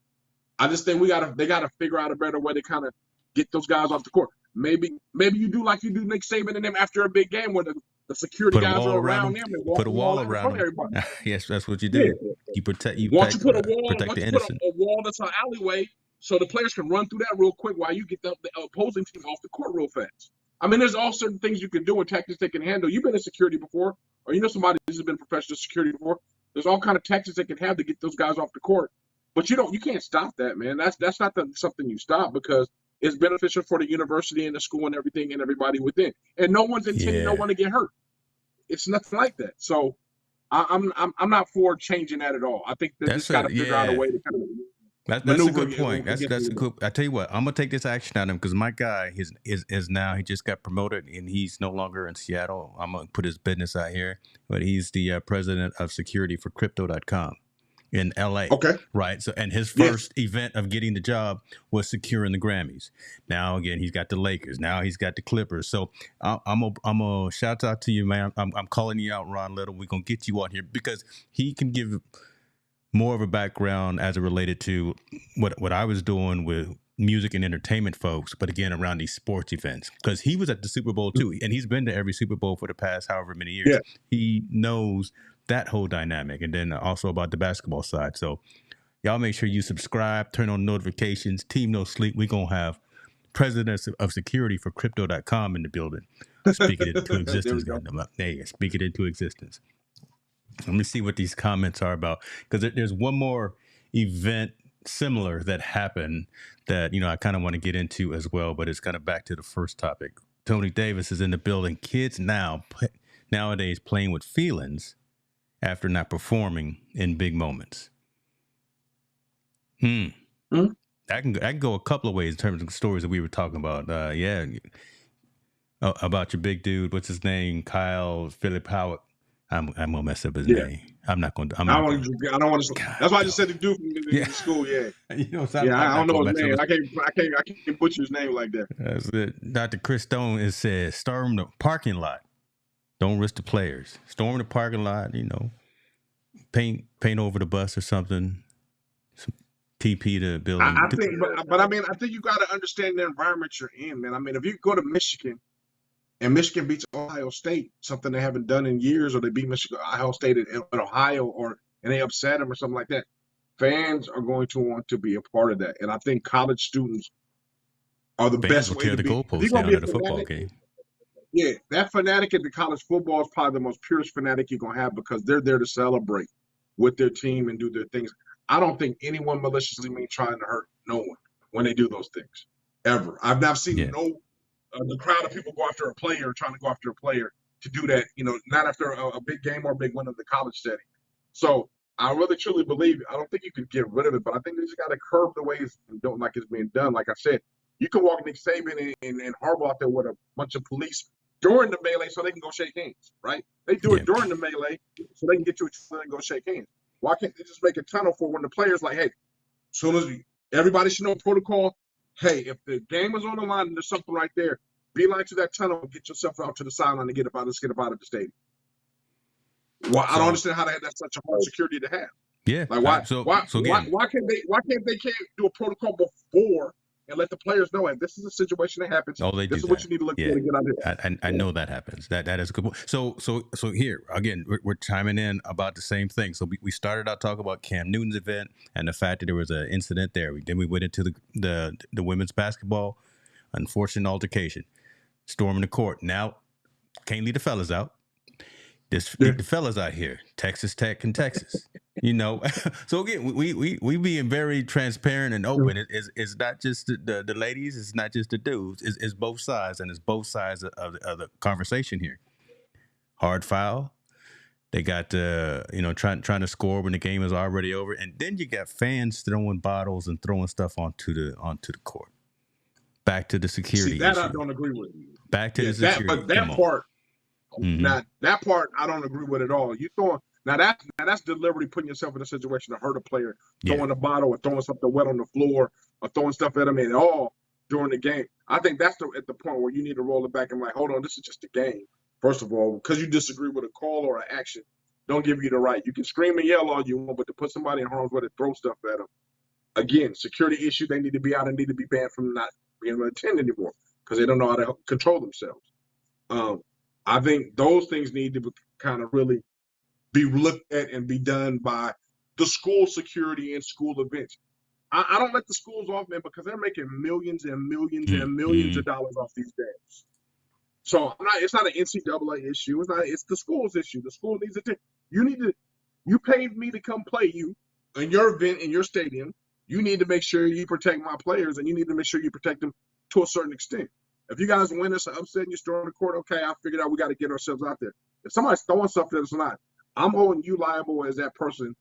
I just think they gotta figure out a better way to kind of get those guys off the court. Maybe you do like you do Nick Saban and them after a big game where the security guys are around them and put a wall around them. Everybody. Yes, that's what you do. Yeah. You protect Once you put a wall, protect the innocent. a wall that's an alleyway, so the players can run through that real quick while you get the opposing team off the court real fast. I mean, there's all certain things you can do and tactics they can handle. You've been in security before, or you know somebody who's been professional security before. There's all kind of tactics they can have to get those guys off the court. But you can't stop that, man. That's not something you stop because it's beneficial for the university and the school and everything and everybody within. And no one's intending no one to get hurt. It's nothing like that. So I'm not for changing that at all. I think they just got to figure out a way to kind of. That's a good point. That's a good. I tell you what, I'm gonna take this action on him because my guy is now he just got promoted and he's no longer in Seattle. I'm gonna put his business out here, but he's the president of security for Crypto.com in LA. Okay. Right. So, and his first event of getting the job was securing the Grammys. Now, again, he's got the Lakers. Now he's got the Clippers. So I'm a shout out to you, man. I'm calling you out, Ron Little. We're going to get you on here because he can give more of a background as it related to what I was doing with music and entertainment folks, but again, around these sports events, because he was at the Super Bowl too. And he's been to every Super Bowl for the past however many years. Yeah. He knows that whole dynamic, and then also about the basketball side. So y'all make sure you subscribe, turn on notifications, Team No Sleep. We're going to have president of security for Crypto.com in the building. Speak it into existence. Hey, speak it into existence. Let me see what these comments are about, because there's one more event similar that happened that, I kind of want to get into as well, but it's kind of back to the first topic. Tony Davis is in the building. Kids nowadays playing with feelings after not performing in big moments. I can go a couple of ways in terms of the stories that we were talking about. About your big dude. What's his name? Kyle Philip Howard. I'm gonna mess up his name. I'm not gonna. I don't want to. That's why I just said the dude from school. Yeah. I don't know his name. I can't butcher his name like that. That's it. Dr. Chris Stone says, storm the parking lot. Don't risk the players. Storm the parking lot. Paint over the bus or something. Some TP the building. I think, but I mean, I think you got to understand the environment you're in, man. I mean, if you go to Michigan. And Michigan beats Ohio State, something they haven't done in years, or they beat Ohio State in Ohio, and they upset them or something like that. Fans are going to want to be a part of that, and I think college students are the best way to be. Goalposts down at a football game. Yeah, that fanatic at the college football is probably the most purest fanatic you're gonna have because they're there to celebrate with their team and do their things. I don't think anyone maliciously means trying to hurt no one when they do those things ever. I've not seen no. The crowd of people trying to go after a player to do that, not after a big game or a big win in the college setting. So I really truly believe, I don't think you can get rid of it, but I think you just got to curb the way it's being done. Like I said, you can walk Nick Saban and Harbaugh out there with a bunch of police during the melee so they can go shake hands, right? They do it during the melee so they can get to each other and go shake hands. Why can't they just make a tunnel for when the player's like, hey, as soon as everybody should know protocol, hey, if the game is on the line and there's something right there, beeline to that tunnel and get yourself out to the sideline and get out of the stadium. Well, I don't understand how that's such a hard security to have. Yeah. Like why can't they do a protocol before and let the players know, hey, this is a situation that happens. This is what you need to look for to get out of here. I know that happens. That is a good point. So here again, we're chiming in about the same thing. So we started out talking about Cam Newton's event and the fact that there was an incident there. Then we went into the women's basketball, unfortunate altercation, storming the court. Now can't leave the fellas out. The fellas out here, Texas Tech and Texas. So again, we being very transparent and open. It's not just the ladies, it's not just the dudes. It's both sides, and it's both sides of the conversation here. Hard foul. They got trying to score when the game is already over, and then you got fans throwing bottles and throwing stuff onto the court. Back to the security. See, that issue. I don't agree with. Back to the security. But that part, that part I don't agree with at all. You throwing that's deliberately putting yourself in a situation to hurt a player, throwing a bottle or throwing something wet on the floor or throwing stuff at them at all during the game. I think that's at the point where you need to roll it back and like, hold on, this is just a game. First of all, because you disagree with a call or an action, don't give you the right. You can scream and yell all you want, but to put somebody in harm's way to throw stuff at them, again, security issue, they need to be out and need to be banned from not being able to attend anymore because they don't know how to control themselves. I think those things need to kind of really be looked at and be done by the school security and school events. I don't let the schools off, man, because they're making millions and millions and millions of dollars off these games. So it's not an NCAA issue. It's the school's issue. The school needs to you paid me to come play you in your event in your stadium. You need to make sure you protect my players, and you need to make sure you protect them to a certain extent. If you guys win us an upset and you're still on the court, okay, I figured out we got to get ourselves out there. If somebody's throwing stuff that's not, I'm holding you liable as that person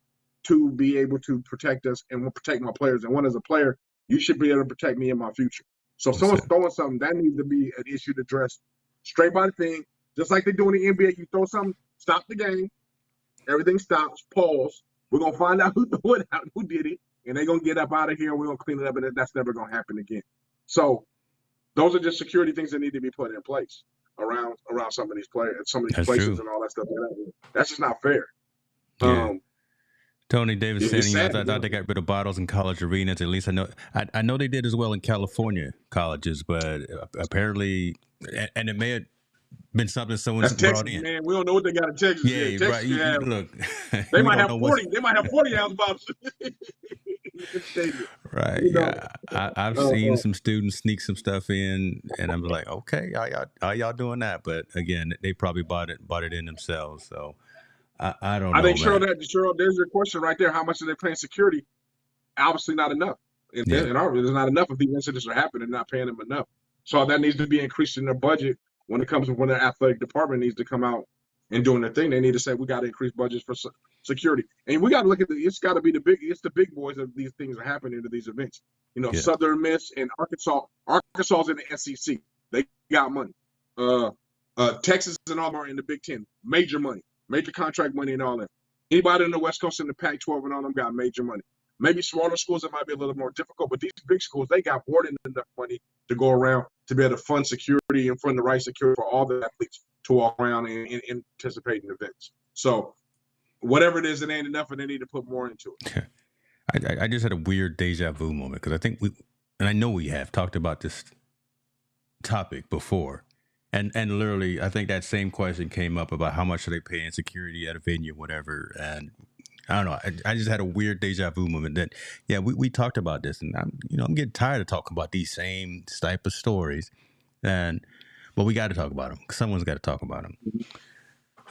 to be able to protect us and protect my players. And one as a player, you should be able to protect me in my future. So if someone's throwing something, that needs to be an issue to address straight by the thing. Just like they do in the NBA, you throw something, stop the game, everything stops, pause. We're going to find out who did it, and they're going to get up out of here, and we're going to clean it up, and that's never going to happen again. So those are just security things that need to be put in place around some of these players, some of these places and all that stuff. That's just not fair. Yeah. Tony Davis saying, I thought they got rid of bottles in college arenas. At least I know they did as well in California colleges, but apparently, and it may have been something someone brought in. Man, we don't know what they got in Texas. Yeah, Texas, right. Look, they might have 40. They might have 40-ounce bottles. Right. I've seen some students sneak some stuff in, and I'm like, okay, how y'all doing that? But again, they probably bought it in themselves. So I don't know. I think Cheryl, there's your question right there. How much are they paying security? Obviously not enough. And there's not enough if these incidents are happening and not paying them enough. So that needs to be increased in their budget when it comes to when their athletic department needs to come out and doing their thing. They need to say, we got to increase budgets for security. And we got to look at it's got to be the big boys of these things are happening to these events. Southern Miss and Arkansas. Arkansas's in the SEC. They got money. Texas and Auburn are in the Big Ten. Major money. Major contract money and all that. Anybody in the West Coast in the Pac-12 and all them got major money. Maybe smaller schools, it might be a little more difficult, but these big schools, they got more than enough money to go around to be able to fund security and fund the right security for all the athletes to walk around and participate in events. So whatever it is, it ain't enough, and they need to put more into it. I just had a weird deja vu moment because I think and I know we have talked about this topic before. And literally, I think that same question came up about how much are they paying security at a venue, whatever. And I don't know. I just had a weird deja vu moment that, we talked about this, and I'm getting tired of talking about these same type of stories. But we got to talk about them. Someone's got to talk about them.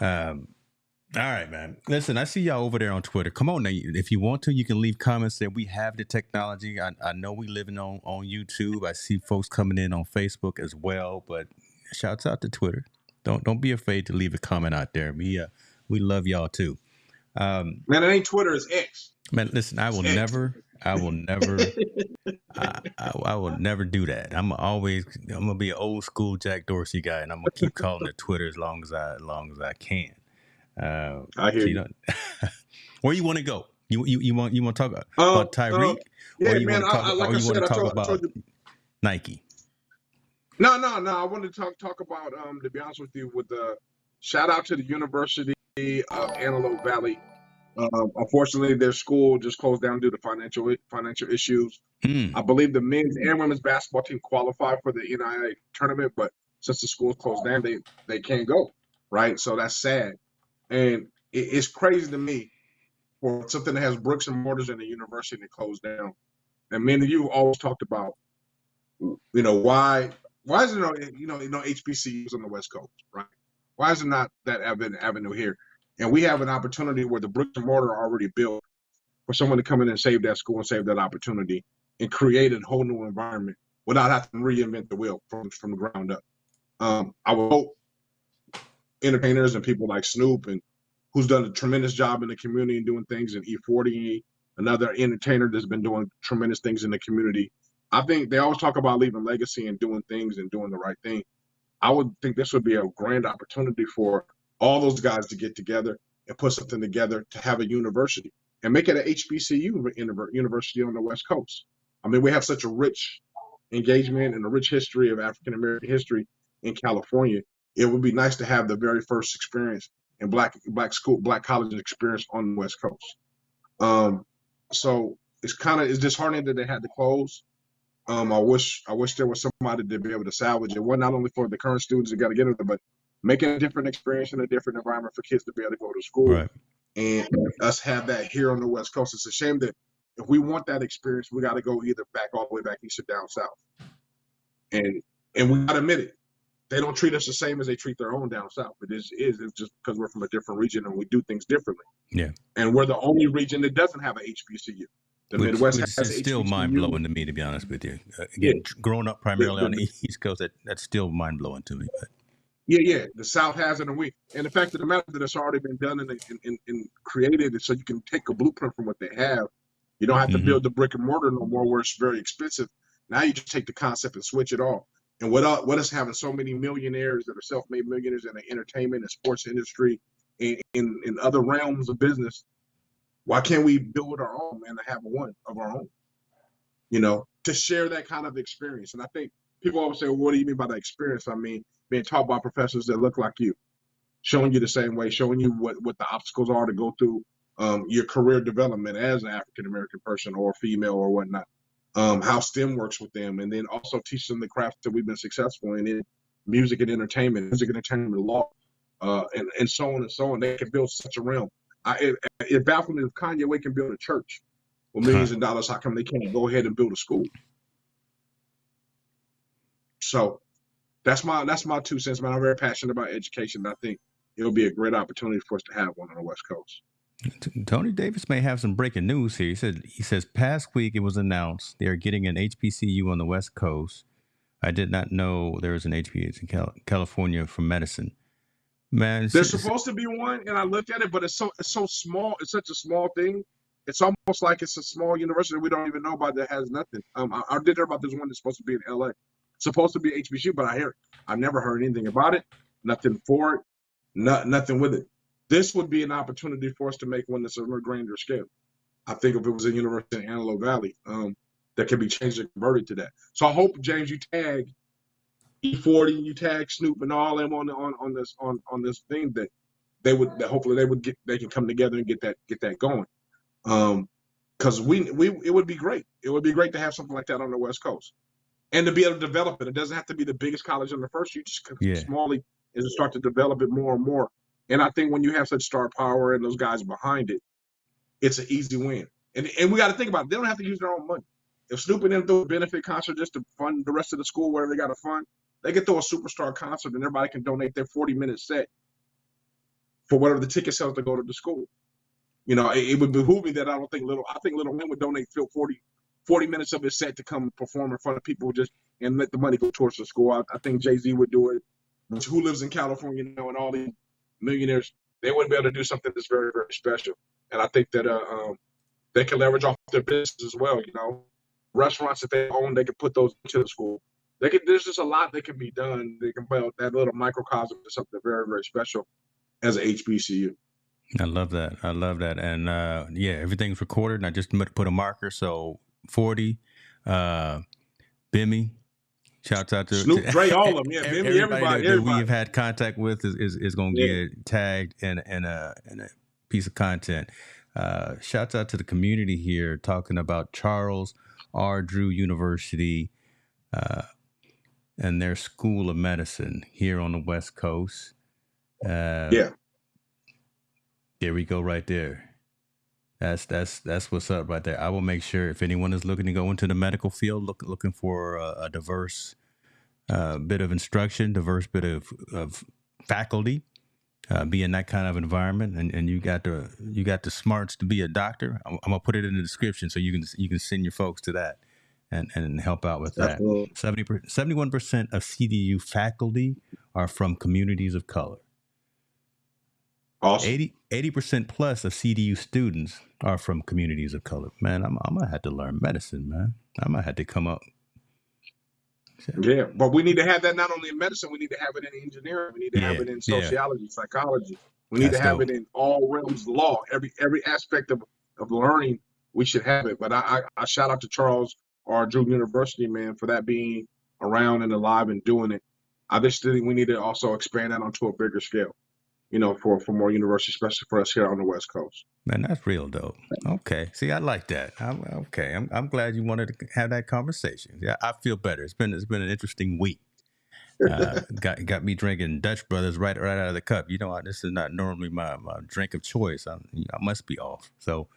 All right, man. Listen, I see y'all over there on Twitter. Come on now. If you want to, you can leave comments there. We have the technology. I know we living on YouTube. I see folks coming in on Facebook as well, but shouts out to Twitter. Don't be afraid to leave a comment out there. We love y'all too. Man, it ain't Twitter, it's X. Man, listen, I will never I will never do that. I'm gonna be an old school Jack Dorsey guy, and I'm gonna keep calling it Twitter as long as I can. I hear you. Where you want to go? You want to talk about Tyreek? Yeah, or you want to talk about Nike? No. I wanted to talk about, to be honest with you, with the shout out to the University of Antelope Valley. Unfortunately, their school just closed down due to financial issues. I believe the men's and women's basketball team qualified for the NIL tournament, but since the school's closed down, they can't go, right? So that's sad. And it's crazy to me for something that has bricks and mortars in the university to close down. And many of you always talked about, why is there no HBCUs on the West Coast, right? Why is it not that avenue here? And we have an opportunity where the bricks and mortar are already built for someone to come in and save that school and save that opportunity and create a whole new environment without having to reinvent the wheel from the ground up. I would hope entertainers and people like Snoop, and who's done a tremendous job in the community and doing things, and E40, another entertainer that's been doing tremendous things in the community. I think they always talk about leaving legacy and doing things and doing the right thing. I would think this would be a grand opportunity for all those guys to get together and put something together to have a university and make it an HBCU university on the West Coast. I mean, we have such a rich engagement and a rich history of African American history in California. It would be nice to have the very first experience in black college experience on the West Coast. So it's disheartening that they had to close. I wish there was somebody to be able to salvage it. Well, not only for the current students that got to get into it, but making a different experience in a different environment for kids to be able to go to school. Right. And us have that here on the West Coast. It's a shame that if we want that experience, we got to go either back all the way back east or down south. And we got to admit it. They don't treat us the same as they treat their own down south. It's just because we're from a different region and we do things differently. Yeah. And we're the only region that doesn't have a HBCU. The Midwest has is still mind blowing to me, to be honest with you. Again, growing up primarily on the East Coast, that's still mind blowing to me. But yeah, the South has it, and the fact of the matter that it's already been done and created, so you can take a blueprint from what they have. You don't have to build the brick and mortar no more, where it's very expensive. Now you just take the concept and switch it off. And what is having so many millionaires that are self-made millionaires in the entertainment and sports industry, in other realms of business? Why can't we build our own and have one of our own? To share that kind of experience. And I think people always say, well, what do you mean by that experience? I mean, being taught by professors that look like you, showing you the same way, showing you what the obstacles are to go through your career development as an African-American person or female or whatnot, how STEM works with them, and then also teach them the crafts that we've been successful in music and entertainment law, and so on and so on. They can build such a realm. It baffles me if Kanye West can build a church with millions of dollars. How come they can't go ahead and build a school? So that's my 2 cents, man. I'm very passionate about education. I think it'll be a great opportunity for us to have one on the West Coast. Tony Davis may have some breaking news here. He says past week it was announced they are getting an HBCU on the West Coast. I did not know there was an HBCU in California for medicine. Man, there's supposed to be one, and I looked at it, but it's so small. It's such a small thing. It's almost like it's a small university we don't even know about that has nothing. I did hear about this one that's supposed to be in LA. It's supposed to be HBCU, but I've never heard anything about it. Nothing for it. Nothing with it. This would be an opportunity for us to make one that's on a grander scale. I think if it was a university in Antelope Valley, that could be changed and converted to that. So I hope, James, you tag E40, you tag Snoop and all them on this thing, that hopefully they can come together and get that going. Because it would be great. It would be great to have something like that on the West Coast, and to be able to develop it. It doesn't have to be the biggest college on the first. You just smallly and start to develop it more and more. And I think when you have such star power and those guys behind it, it's an easy win. And we got to think about it. They don't have to use their own money. If Snoop and them throw a benefit concert just to fund the rest of the school, whatever they got to fund, they can throw a superstar concert and everybody can donate their 40-minute set for whatever the ticket sells to go to the school. It would behoove me that I think Little Wayne would donate 40 minutes of his set to come perform in front of people and let the money go towards the school. I think Jay-Z would do it. Who lives in California, and all these millionaires, they would be able to do something that's very, very special. And I think that they can leverage off their business as well. Restaurants that they own, they can put those into the school. There's just a lot that can be done. They can build that little microcosm to something very, very special as a HBCU. I love that. And everything's recorded. And I just put a marker. So 40, Bimmy, shouts out to Snoop, Dre, all of them. Yeah, Bimmy, everybody that we've had contact with is going to get tagged in a piece of content. Shouts out to the community here talking about Charles R. Drew University and their School of Medicine here on the West Coast. There we go, right there. That's what's up right there. I will make sure if anyone is looking to go into the medical field, looking for a diverse bit of instruction, diverse bit of faculty, be in that kind of environment, and you got the smarts to be a doctor, I'm gonna put it in the description so you can send your folks to that and help out with that. Absolutely. 71% of CDU faculty are from communities of color. Awesome. 80% plus of CDU students are from communities of color. Man, I'm gonna have to learn medicine, man. I'm gonna have to come up. Yeah, but we need to have that not only in medicine, we need to have it in engineering, we need to have it in sociology, psychology. We need That's to have dope. it in all realms of law. Every aspect of learning, we should have it. But I shout out to Charles R. Drew University, man, for that being around and alive and doing it. I just think we need to also expand that onto a bigger scale, for more universities, especially for us here on the West Coast. Man, that's real dope. Okay, see, I like that. I'm glad you wanted to have that conversation. Yeah, I feel better. It's been an interesting week. Got me drinking Dutch Brothers right out of the cup. This is not normally my drink of choice. I must be off. So,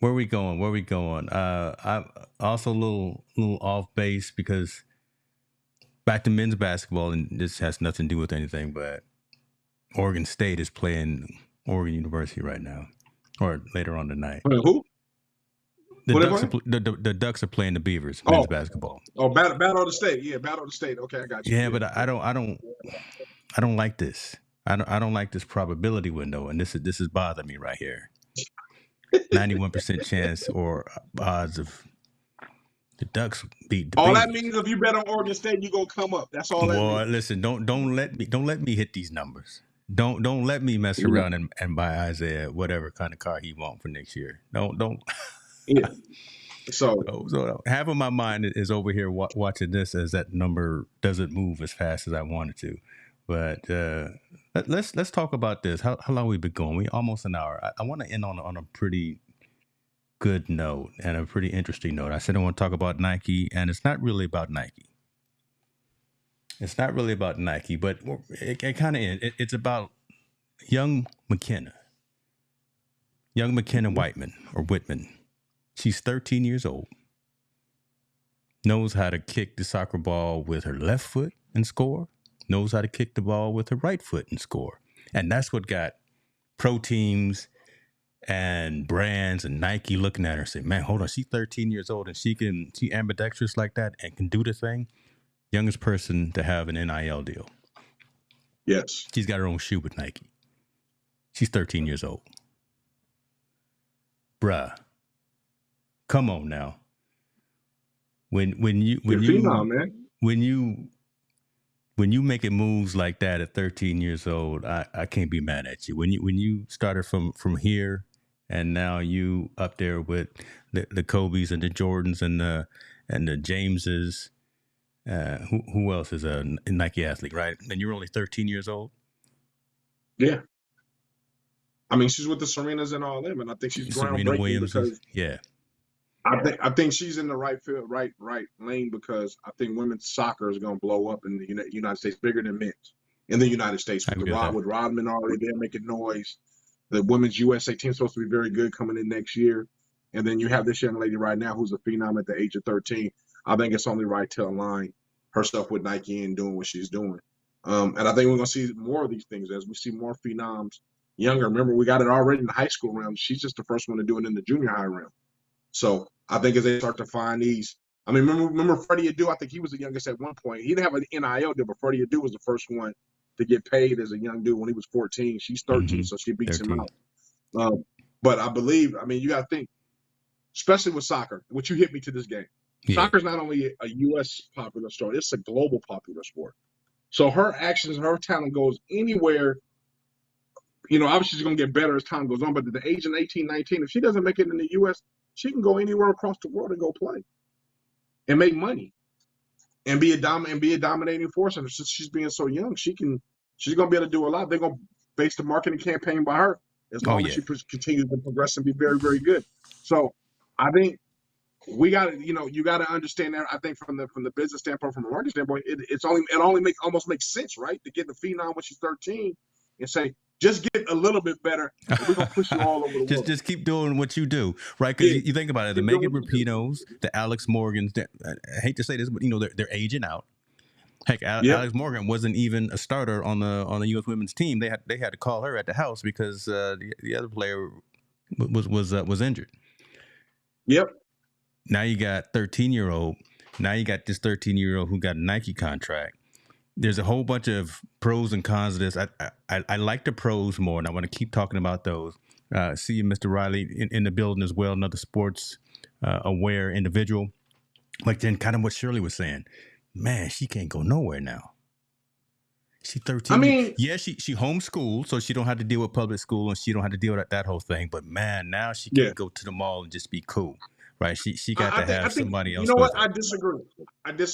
where we going? I'm also a little off base because back to men's basketball, and this has nothing to do with anything, but Oregon State is playing Oregon University right now, or later on tonight. Who? The Ducks are playing the Beavers, men's basketball. Oh, Battle of the State. Yeah, Battle of the State. Okay, I got you. Yeah, but I don't like this. I don't like this probability window, and this is bothering me right here. 91% chance or odds of the Ducks beat the All Beavers. that means if you bet on Oregon State, you're gonna come up. That's all that means. Boy, listen, don't let me hit these numbers. Don't let me mess around and buy Isaiah whatever kind of car he wants for next year. Don't. Yeah. So half of my mind is over here watching this as that number doesn't move as fast as I wanted to. But let's talk about this. How long we been going? We almost an hour. I want to end on a pretty good note and a pretty interesting note. I said I want to talk about Nike, and it's not really about Nike. It's not really about Nike, but it kind of is. It's about young McKenna Whitman. She's 13 years old, knows how to kick the soccer ball with her left foot and score, knows how to kick the ball with her right foot and score. And that's what got pro teams and brands and Nike looking at her and saying, man, hold on, she's 13 years old and she ambidextrous like that and can do the thing. Youngest person to have an NIL deal. Yes. She's got her own shoe with Nike. She's 13 years old. Bruh. Come on now. When you making moves like that at 13 years old, I can't be mad at you. When you started from here and now you up there with the Kobe's and the Jordans and the Jameses, who else is a Nike athlete, right? And you're only 13 years old. Yeah. I mean, she's with the Serenas and all them, and I think she's groundbreaking because I think she's in the right field, right lane, because I think women's soccer is going to blow up in the United States bigger than men's in the United States. With Rodman already there making noise, the women's USA team is supposed to be very good coming in next year, and then you have this young lady right now who's a phenom at the age of 13. I think it's only right to align herself with Nike and doing what she's doing. And I think we're going to see more of these things as we see more phenoms younger. Remember, we got it already in the high school realm. She's just the first one to do it in the junior high realm. So I think as they start to find these, I mean, remember Freddie Adu? I think he was the youngest at one point. He didn't have an NIL deal, but Freddie Adu was the first one to get paid as a young dude when he was 14. She's 13, so she beats 13. Him out. But I believe, I mean, you got to think, especially with soccer, which you hit me to this game. Yeah. Soccer is not only a U.S. popular sport, it's a global popular sport. So her actions and her talent goes anywhere. Obviously she's going to get better as time goes on, but at the age of 18, 19, if she doesn't make it in the U.S., she can go anywhere across the world and go play and make money and be a dominating force. And since she's being so young, she's going to be able to do a lot. They're going to base the marketing campaign by her as long as she continues to progress and be very, very good. So I think we got to, you got to understand that. I think from the business standpoint, from a marketing standpoint, it almost makes sense, right? To get the phenom when she's 13 and say, just get a little bit better, and we're going to push you all over the world. Just keep doing what you do, right? Because you think about it, the Megan Rapinos, the Alex Morgans, I hate to say this, but, they're aging out. Heck, Yep. Alex Morgan wasn't even a starter on the U.S. women's team. They had to call her at the house because the other player was injured. Yep. Now you got 13-year-old. Now you got this 13-year-old who got a Nike contract. There's a whole bunch of pros and cons of this. I like the pros more, and I want to keep talking about those. See you, Mr. Riley, in the building as well. Another sports aware individual. Like then, kind of what Shirley was saying. Man, she can't go nowhere now. She's 13. I mean, yeah, she homeschooled, so she don't have to deal with public school, and she don't have to deal with that whole thing. But man, now she yeah. can't go to the mall and just be cool, right? She got I to think have somebody you else know with what? her. I disagree.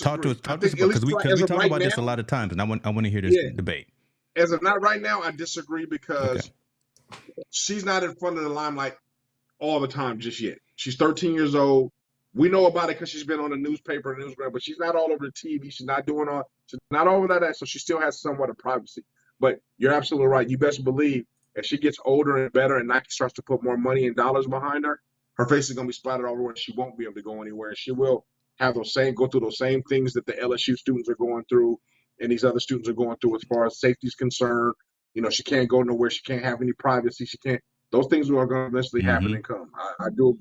Talk to us I think at about least because as we of talk right about this a now, lot of times, and I want to hear this debate. As of not right now, I disagree because Okay. she's not in front of the limelight all the time just yet. She's 13 years old. We know about it because she's been on the newspaper and newsgram, but she's not all over the TV. She's not all over that, so she still has somewhat of privacy. But you're absolutely right. You best believe if she gets older and better and Nike starts to put more money and dollars behind her, her face is going to be splattered all over and she won't be able to go anywhere. And she will go through those same things that the LSU students are going through and these other students are going through as far as safety is concerned. She can't go nowhere. She can't have any privacy. She can't. Those things are going to eventually happen and come. I do.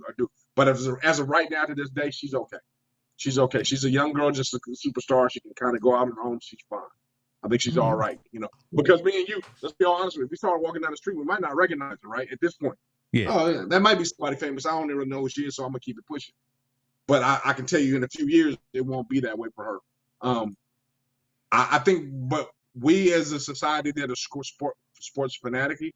But as of right now to this day, she's okay. She's okay. She's a young girl, just a superstar. She can kind of go out on her own. She's fine. I think she's all right. Because me and you, let's be all honest with you, if we start walking down the street, we might not recognize her, right? At this point. Yeah. Oh, yeah, that might be somebody famous. I don't even know who she is, so I'm going to keep it pushing. But I can tell you in a few years, it won't be that way for her. I think, but we as a society that are sports fanatic,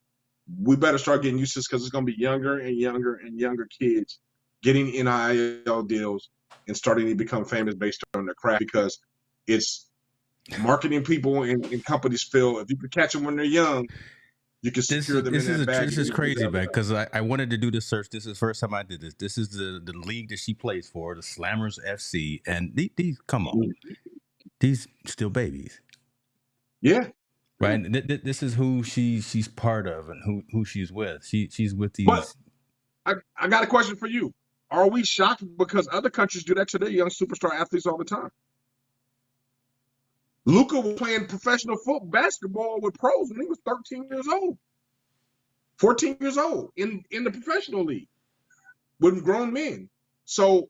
we better start getting used to this because it's going to be younger and younger and younger kids getting NIL deals and starting to become famous based on their craft because it's marketing people and companies feel if you can catch them when they're young, you can secure them in that bag. This is crazy, man, because I wanted to do this search. This is the first time I did this. This is the league that she plays for, the Slammers FC. And these come on. These still babies. Yeah. Right. Yeah. This is who she's part of and who she's with. She's with these. But I got a question for you. Are we shocked because other countries do that to their young superstar athletes all the time? Luka was playing professional basketball with pros when he was 13 years old, 14 years old in the professional league with grown men. So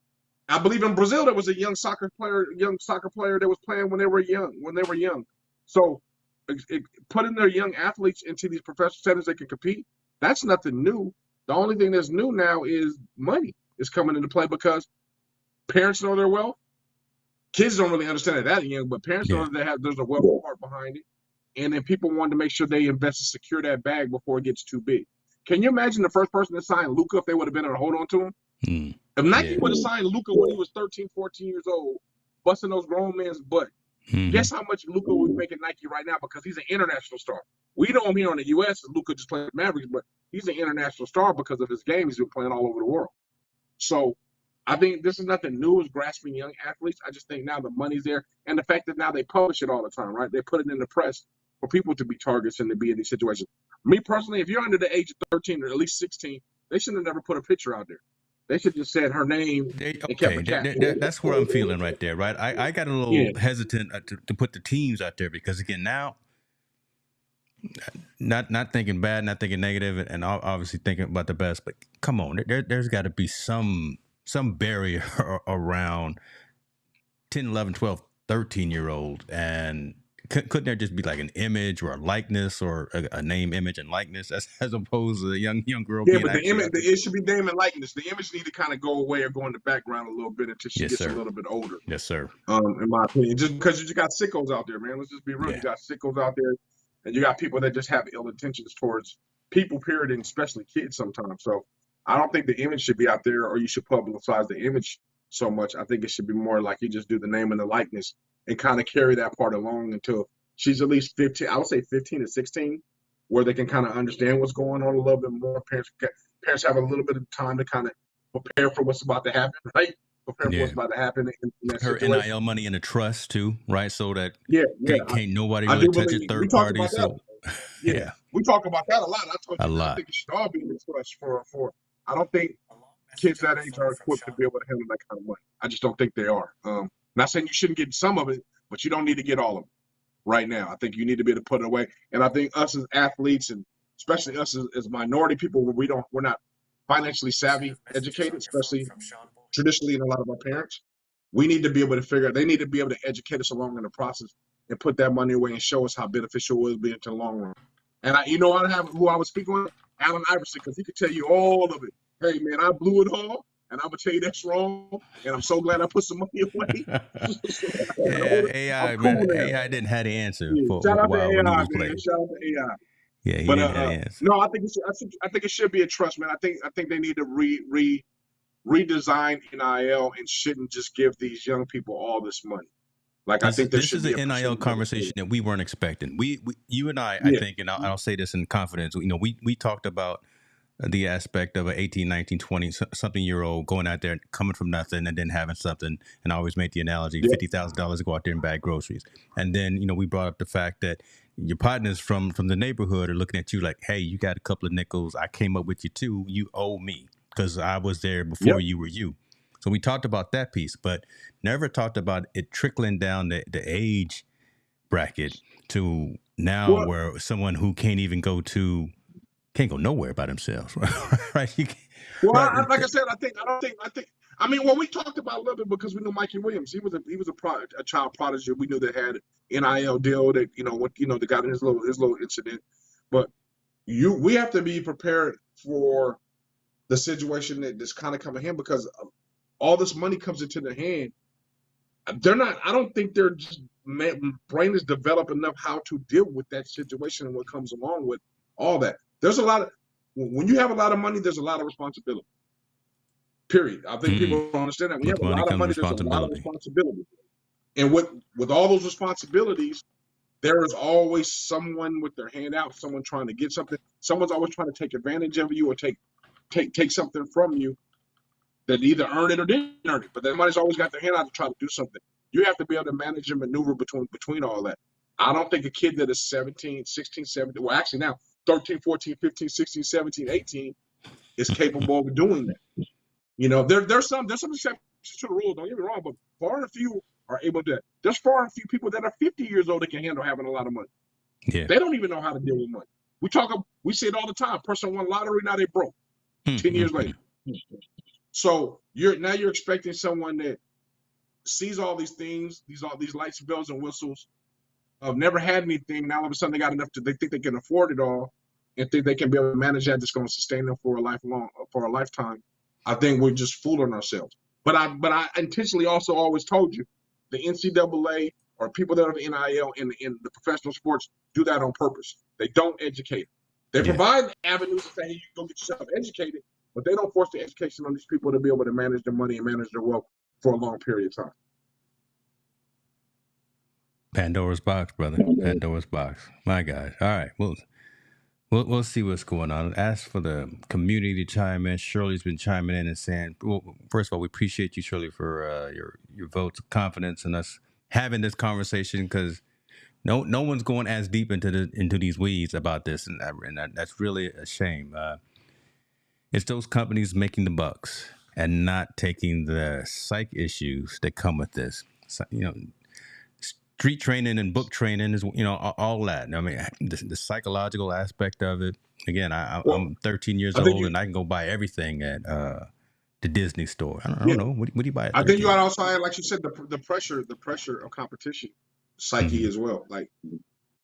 I believe in Brazil there was a young soccer player that was playing when they were young. So putting their young athletes into these professional settings they can compete, that's nothing new. The only thing that's new now is money is coming into play because parents know their wealth. Kids don't really understand it that young, but parents know that there's a wealth part behind it. And then people wanted to make sure they invest to secure that bag before it gets too big. Can you imagine the first person to sign Luka if they would have been able to hold on to him? If Nike would have signed Luka when he was 13, 14 years old, busting those grown men's butt, guess how much Luka would make at Nike right now because he's an international star. We know him here in the U.S. Luka just playing Mavericks, but he's an international star because of his game. He's been playing all over the world. So I think this is nothing new as grasping young athletes. I just think now the money's there. And the fact that now they publish it all the time, right? They put it in the press for people to be targets and to be in these situations. Me personally, if you're under the age of 13 or at least 16, they should have never put a picture out there. They should just said her name and kept it cat. That's where I'm feeling right there, right? I got a little hesitant to put the teams out there because, again, now, not thinking bad, not thinking negative, and obviously thinking about the best, but come on, there's got to be some barrier around 10, 11, 12, 13-year-old, and couldn't there just be like an image or a likeness or a name, image, and likeness as opposed to a young girl? Yeah, but the image, it should be name and likeness. The image need to kind of go away or go in the background a little bit until she gets a little bit older. Yes, sir. In my opinion, just because you just got sickos out there, man. Let's just be real. You got sickos out there, and you got people that just have ill intentions towards people, period, and especially kids sometimes. So I don't think the image should be out there, or you should publicize the image so much. I think it should be more like you just do the name and the likeness and kind of carry that part along until she's at least 15. I would say 15 to 16, where they can kind of understand what's going on a little bit more. Parents have a little bit of time to kind of prepare for what's about to happen, right? Prepare for what's about to happen in that her situation. NIL money in a trust too, right? So that can't nobody I really touch it, third party. So we talk about that a lot. I told you, I think it should all be in the trust for. I don't think kids that age are equipped to be able to handle that kind of money. I just don't think they are. Not saying you shouldn't get some of it, but you don't need to get all of them right now. I think you need to be able to put it away. And I think us as athletes, and especially us as minority people, where we're not financially savvy, educated, especially traditionally in a lot of our parents, we need to be able to figure out. They need to be able to educate us along in the process and put that money away and show us how beneficial it will be into the long run. And I have who I was speaking with, Allen Iverson, because he could tell you all of it. Hey man, I blew it all, and I'm gonna tell you that's wrong. And I'm so glad I put some money away. Yeah, AI, I'm man. cool now. AI didn't have the answer Yeah, for shout out to while when he AI, was man. playing. Shout out to AI. Yeah, he But didn't have the answer. no, I think it should be a trust, man. I think they need to redesign NIL and shouldn't just give these young people all this money. Like I think there This should is be an a NIL percentage. conversation that we weren't expecting. We you and I Yeah. think, and I'll say this in confidence. You know, we talked about the aspect of an 18, 19, 20 something year old going out there, coming from nothing, and then having something. And I always make the analogy: Yeah. $50,000 to go out there and bag groceries. And then we brought up the fact that your partners from the neighborhood are looking at you like, hey, you got a couple of nickels. I came up with you too. You owe me because I was there before Yep. you were you. So we talked about that piece, but never talked about it trickling down the age bracket to now Well, where someone who can't go nowhere by themselves, right? Right. like I said, I mean, well, we talked about a little bit because we know Mikey Williams. He was a child prodigy. We knew that had NIL deal that that got in his little incident. But we have to be prepared for the situation that's kind of coming in because all this money comes into their hand. They're not. I don't think their brain is developed enough how to deal with that situation and what comes along with all that. There's a lot of when you have a lot of money, there's a lot of responsibility. Period. I think people don't understand that. When you With have a money lot of comes money, there's a lot of responsibility. responsibility. And with all those responsibilities, there is always someone with their hand out, someone trying to get something. Someone's always trying to take advantage of you or take something from you that either earned it or didn't earn it. But somebody's always got their hand out to try to do something. You have to be able to manage and maneuver between all that. I don't think a kid that is 17, 16, 17, well, actually now 13, 14, 15, 16, 17, 18 is capable of doing that. There's some exceptions to the rule, don't get me wrong, but far and few are able to. There's far and few people that are 50 years old that can handle having a lot of money. Yeah. They don't even know how to deal with money. We see it all the time. Person won lottery, now they broke. 10 years later. So you're expecting someone that sees all these things, these lights, bells, and whistles, of never had anything. Now all of a sudden they got enough they think they can afford it all, and think they can be able to manage that. That's going to sustain them for a lifetime. I think we're just fooling ourselves. But I intentionally also always told you, the NCAA or people that are the NIL in the professional sports do that on purpose. They don't educate. They provide avenues to say, hey, you go get yourself educated, but they don't force the education on these people to be able to manage their money and manage their wealth for a long period of time. Pandora's box, brother. Pandora's box. My God. All right. We'll see what's going on. Ask for the community to chime in. Shirley's been chiming in and saying, well, first of all, we appreciate you, Shirley, for your votes of confidence in us having this conversation, because no one's going as deep into these weeds about this, and that's really a shame. It's those companies making the bucks and not taking the psych issues that come with this. So, street training and book training is, all that. I mean, the psychological aspect of it. Again, I'm 13 years old and I can go buy everything at the Disney store. I don't know. What do you buy at 13? I think you ought to also add, like you said, the pressure of competition, psyche as well. Like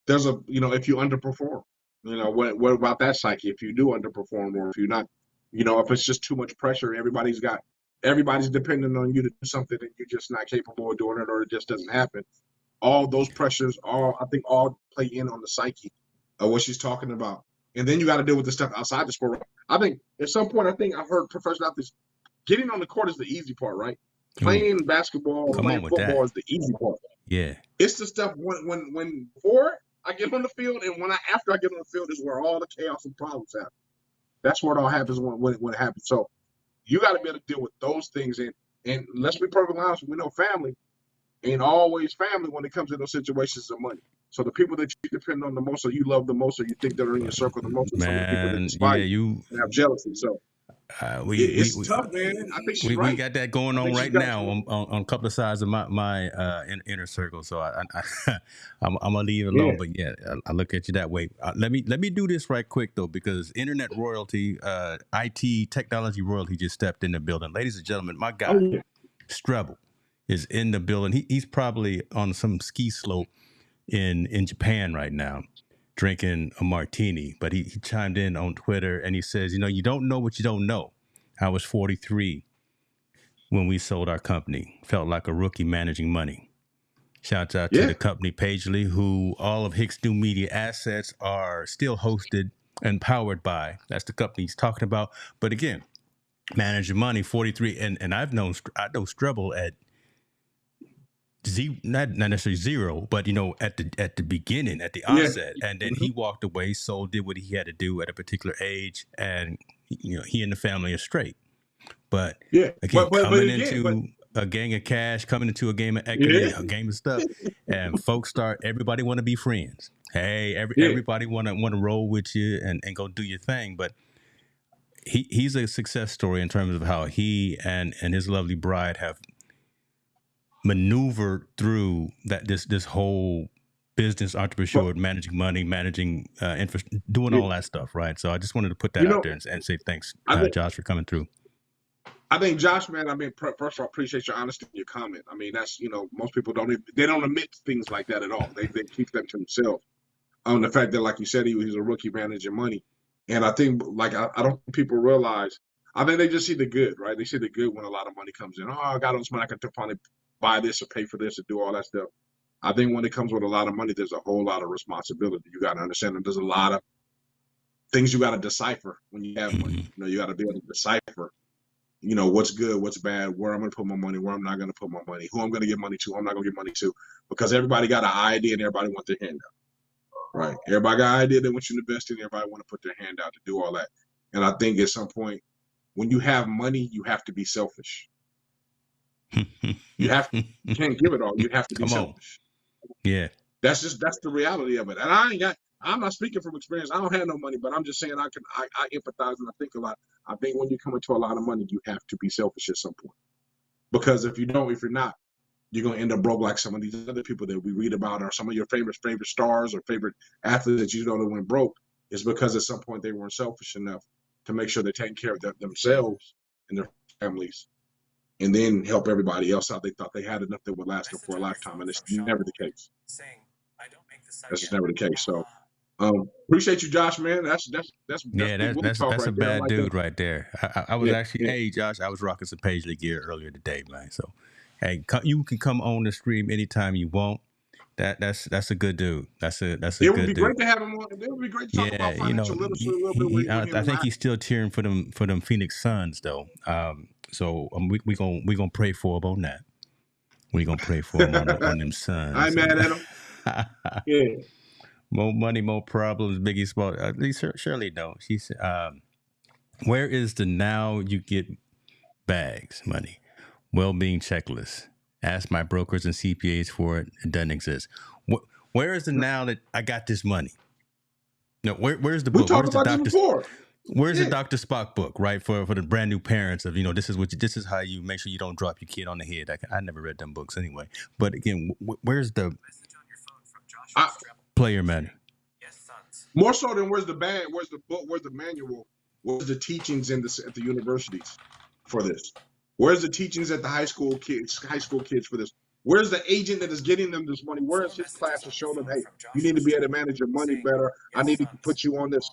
there's if you underperform, what about that psyche? If you do underperform, or if you're not, if it's just too much pressure, everybody's dependent on you to do something and you're just not capable of doing it, or it just doesn't happen. All those pressures I think all play in on the psyche of what she's talking about. And then you got to deal with the stuff outside the sport. I think at some point, I've heard professional athletes, getting on the court is the easy part, right? Playing basketball, playing football is the easy part. Yeah. It's the stuff when before I get on the field and after I get on the field is where all the chaos and problems happen. That's where it all happens when it happens. So you got to be able to deal with those things. And let's be perfectly honest, we know family ain't always family when it comes to those situations of money. So the people that you depend on the most, or you love the most, or you think that are in your circle the most, are some of the people that despise you and have jealousy. So It's tough, man. I think she's we right. got that going I on think she's right got now you. on a couple of sides of my inner circle. So I'm gonna leave it Yeah. alone. But yeah, I look at you that way. Let me do this right quick though, because internet royalty, IT technology royalty just stepped in the building. Ladies and gentlemen, my Oh guy yeah. Strebel is in the building. He's probably on some ski slope in Japan right now, drinking a martini. But he chimed in on Twitter and he says, you don't know what you don't know. I was 43 when we sold our company. Felt like a rookie managing money. Shouts out to Yeah. the company Pagely, who all of Hicks New Media assets are still hosted and powered by. That's the company he's talking about. But again, managing money, 43, and I know Strebel at not necessarily zero, but at the beginning, at the Yeah. onset, and then Mhm. he walked away, sold, did what he had to do at a particular age, and he and the family are straight. But Yeah. again, But coming again, but into a gang of cash, coming into a game of equity, yeah. a game of stuff, and folks everybody want to be friends. Hey, Yeah. everybody want to roll with you and go do your thing. But he's a success story in terms of how he and his lovely bride have maneuvered through this whole business But entrepreneur, managing money, managing doing yeah, all that stuff, right? So I just wanted to put that you out know, there and say thanks, I think Josh, for coming through. Josh, man. I mean, first of all, I appreciate your honesty in your comment. I mean, that's most people they don't admit things like that at all. They keep them to themselves. The fact that, like you said, he's a rookie managing money, and I think I don't think people realize. I think they just see the good, right? They see the good when a lot of money comes in. Oh, I got all this money, I can finally buy this or pay for this or do all that stuff. I think when it comes with a lot of money, there's a whole lot of responsibility. You got to understand that there's a lot of things you got to decipher when you have money. Mm-hmm. You got to be able to decipher, what's good, what's bad, where I'm going to put my money, where I'm not going to put my money, who I'm going to give money to, who I'm not going to give money to, because everybody got an idea and everybody wants their hand out. Right. Everybody got an idea they want you to invest in. Everybody want to put their hand out to do all that. And I think at some point, when you have money, you have to be selfish. You can't give it all. You have to be Come on. selfish. Yeah. That's the reality of it. And I'm not speaking from experience. I don't have no money, but I'm just saying I empathize and I think a lot. I think when you come into a lot of money, you have to be selfish at some point. Because if you're not, you're going to end up broke like some of these other people that we read about, or some of your favorite stars or favorite athletes that that went broke. Is because at some point they weren't selfish enough to make sure they're taking care of themselves and their families, and then help everybody else out. They thought they had enough that would last them for a lifetime, and it's never the case. That's never the case. So, appreciate you, Josh, man. That's Yeah, big wig talk that's right a there. I bad like that. dude right there. I was Yeah, actually, yeah. hey Josh, I was rocking some Paisley gear earlier today, man. So, hey, you can come on the stream anytime you want. That's a good dude. That's a It would good be dude. great to have him on. It would be great to talk Yeah, about financial literacy a little bit with him I and think he's still cheering for them Phoenix Suns though. So we gonna pray for him on that. We gonna pray for him on them I ain't Suns. mad at him. Yeah. More money, more problems. Biggie Small. At least Shirley no. She said, where is the now you get bags money? Well-being checklist. Ask my brokers and CPAs for it. It doesn't exist. Where is the now that I got this money? No, where's the We book? talked Where's the about this doctor's? before. Where's the Yeah. Dr. Spock book, right? For the brand new parents of, this is how you make sure you don't drop your kid on the head. I never read them books anyway. But again, where's the player manual? More so than where's the book, where's the manual, where's the teachings at the universities for this? Where's the teachings at the high school kids for this? Where's the agent that is getting them this money? Where is his class to show them, hey, you need to be able to manage your money better. I need to put you on this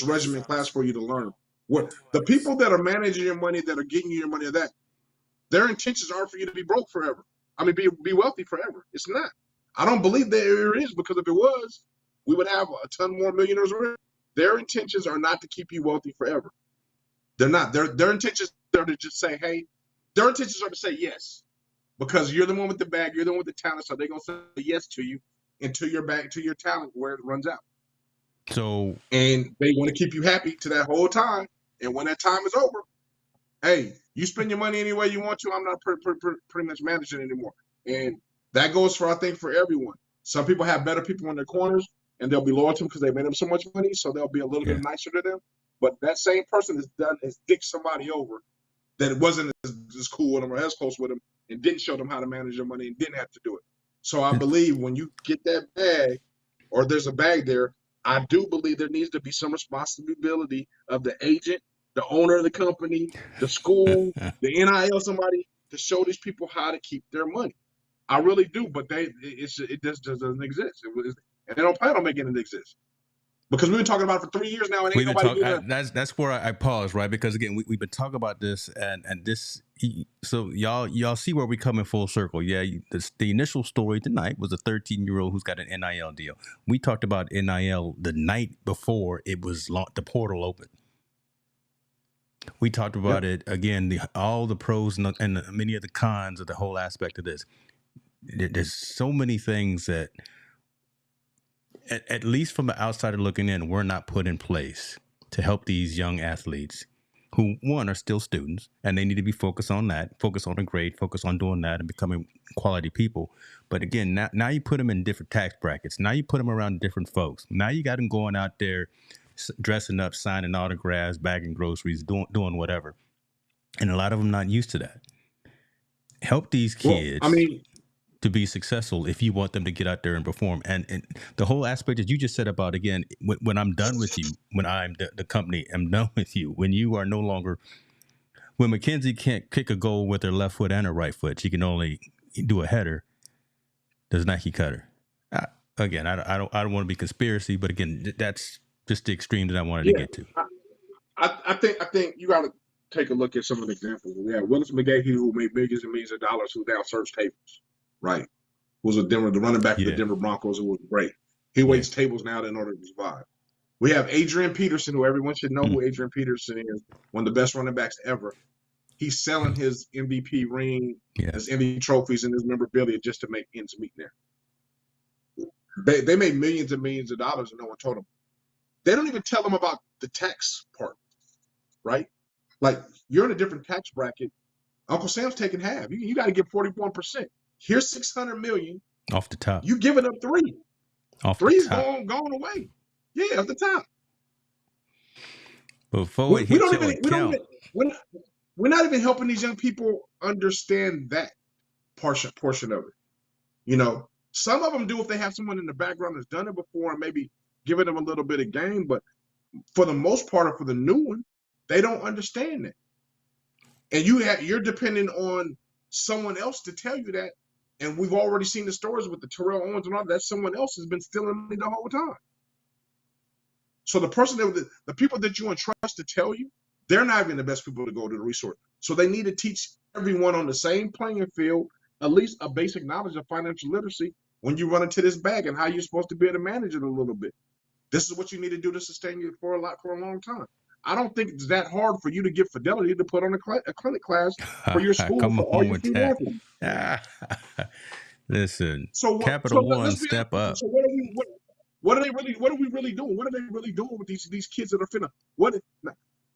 regimen class for you to learn. What the people that are managing your money, that are getting you your money, their intentions aren't for you to be broke forever. I mean, be wealthy forever. It's not. I don't believe there is, because if it was, we would have a ton more millionaires already. Their intentions are not to keep you wealthy forever. They're not. Their intentions are to just say, hey, their intentions are to say yes, because you're the one with the bag, you're the one with the talent, so they're gonna say yes to you and to your bag, to your talent where it runs out. So, And they want to keep you happy to that whole time. And when that time is over, hey, you spend your money any way you want to. I'm not pretty much managing it anymore. And that goes for, I think, for everyone. Some people have better people in their corners, and they'll be loyal to them because they made them so much money, so they'll be a little bit yeah. nicer to them. But that same person has dicked somebody over that wasn't as cool with them or as close with them and didn't show them how to manage their money and didn't have to do it. So I believe when you get that bag or there's a bag there, I do believe there needs to be some responsibility of the agent, the owner of the company, the school, the NIL, somebody to show these people how to keep their money. I really do, but it just doesn't exist. And they don't plan on making it exist. Because we've been talking about it for 3 years now, and ain't nobody doing that. That's where I pause, right? Because again, we've been talking about this, and this. So y'all see where we come in full circle. Yeah, the initial story tonight was a 13-year-old who's got an NIL deal. We talked about NIL the night before it was the portal opened. We talked about it again, all the pros and many of the cons of the whole aspect of this. There's so many things that, at least from the outsider looking in, were not put in place to help these young athletes who, one, are still students, and they need to be focused on that, focus on a grade, focus on doing that and becoming quality people. But again, now you put them in different tax brackets. Now you put them around different folks. Now you got them going out there dressing up, signing autographs, bagging groceries, doing whatever. And a lot of them not used to that. Help these kids to be successful if you want them to get out there and perform. And the whole aspect that you just said about, again, when I'm done with you, when I'm the company, I'm done with you, when you are no longer, when Mackenzie can't kick a goal with her left foot and her right foot, she can only do a header, does Nike cut her? Again, I don't want to be conspiracy, but again, that's just the extreme that I wanted to get to. I think you got to take a look at some of the examples. We have Willis McGahee, who made millions and millions of dollars, who now serves tables, right? Who was the running back of the Denver Broncos, who was great. He waits tables now in order to survive. We have Adrian Peterson, who everyone should know who Adrian Peterson is, one of the best running backs ever. He's selling his MVP ring, his MVP trophies, and his memorabilia just to make ends meet there. They made millions and millions of dollars, and no one told them. They don't even tell them about the tax part, right? Like, you're in a different tax bracket. Uncle Sam's taking half. You got to give 41%. Here's $600 million off the top. You giving up $3. Off $3's the top. gone away. Yeah, off the top. Before it hits your account. We're not even helping these young people understand that portion of it. You know, some of them do if they have someone in the background that's done it before and maybe giving them a little bit of game, but for the most part, or for the new one, they don't understand that. And you're depending on someone else to tell you that. And we've already seen the stories with the Terrell Owens and all that. Someone else has been stealing money the whole time. So the people that you entrust to tell you, they're not even the best people to go to the resource. So they need to teach everyone on the same playing field at least a basic knowledge of financial literacy when you run into this bag and how you're supposed to be able to manage it a little bit. This is what you need to do to sustain you for a long time. I don't think it's that hard for you to get Fidelity to put on a clinic class for your school for all your student athletes. Listen, so Capital One, step up. So what are we really doing? What are they really doing with these kids that are finna?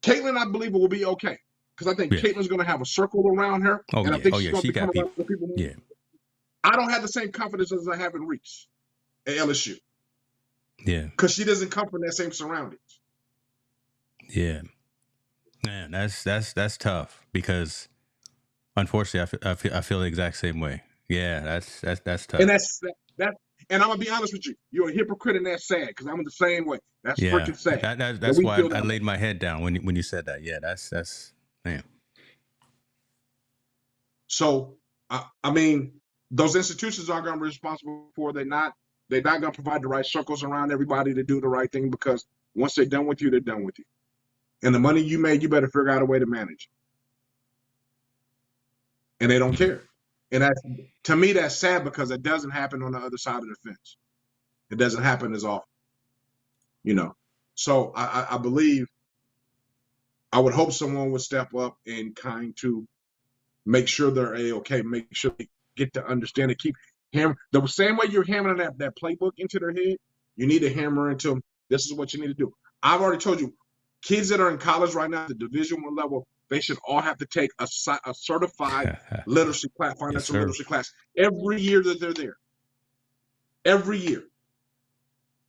Caitlin, I believe, will be okay because I think Caitlin's going to have a circle around her, and I think she's going to become around the people. Yeah, I don't have the same confidence as I have in Reese at LSU. Yeah, because she doesn't come from that same surroundings. Yeah, man, that's tough because unfortunately, I feel the exact same way. Yeah, that's tough. And that's and I'm gonna be honest with you, you're a hypocrite, and that's sad because I'm the same way. That's freaking sad. That's why I laid my head down when you said that. Yeah, that's man. So I mean, those institutions are going to be responsible for. They're not going to provide the right circles around everybody to do the right thing because once they're done with you, they're done with you. And the money you made, you better figure out a way to manage. And they don't care. And to me, that's sad because it doesn't happen on the other side of the fence. It doesn't happen as often, you know. So I believe, I would hope someone would step up and kind to make sure they're A-okay, make sure they get to understand it, keep hammering. The same way you're hammering that playbook into their head, you need to hammer into them, this is what you need to do. I've already told you, kids that are in college right now at the Division I level, they should all have to take a certified literacy class, financial literacy class, every year that they're there. Every year.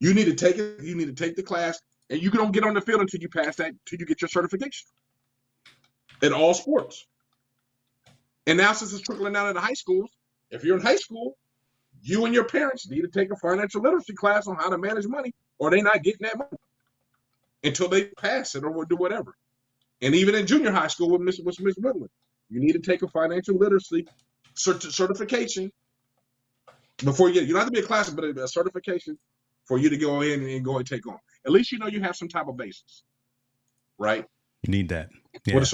You need to take it. You need to take the class. And you don't get on the field until you pass that, until you get your certification in all sports. And now since it's trickling down into high schools, if you're in high school, you and your parents need to take a financial literacy class on how to manage money, or they're not getting that money until they pass it or do whatever. And even in junior high school with Miss Woodland, you need to take a financial literacy certification before you don't have to be a class, but a certification for you to go in and go and take on. At least you know you have some type of basis, right? You need that. Yeah,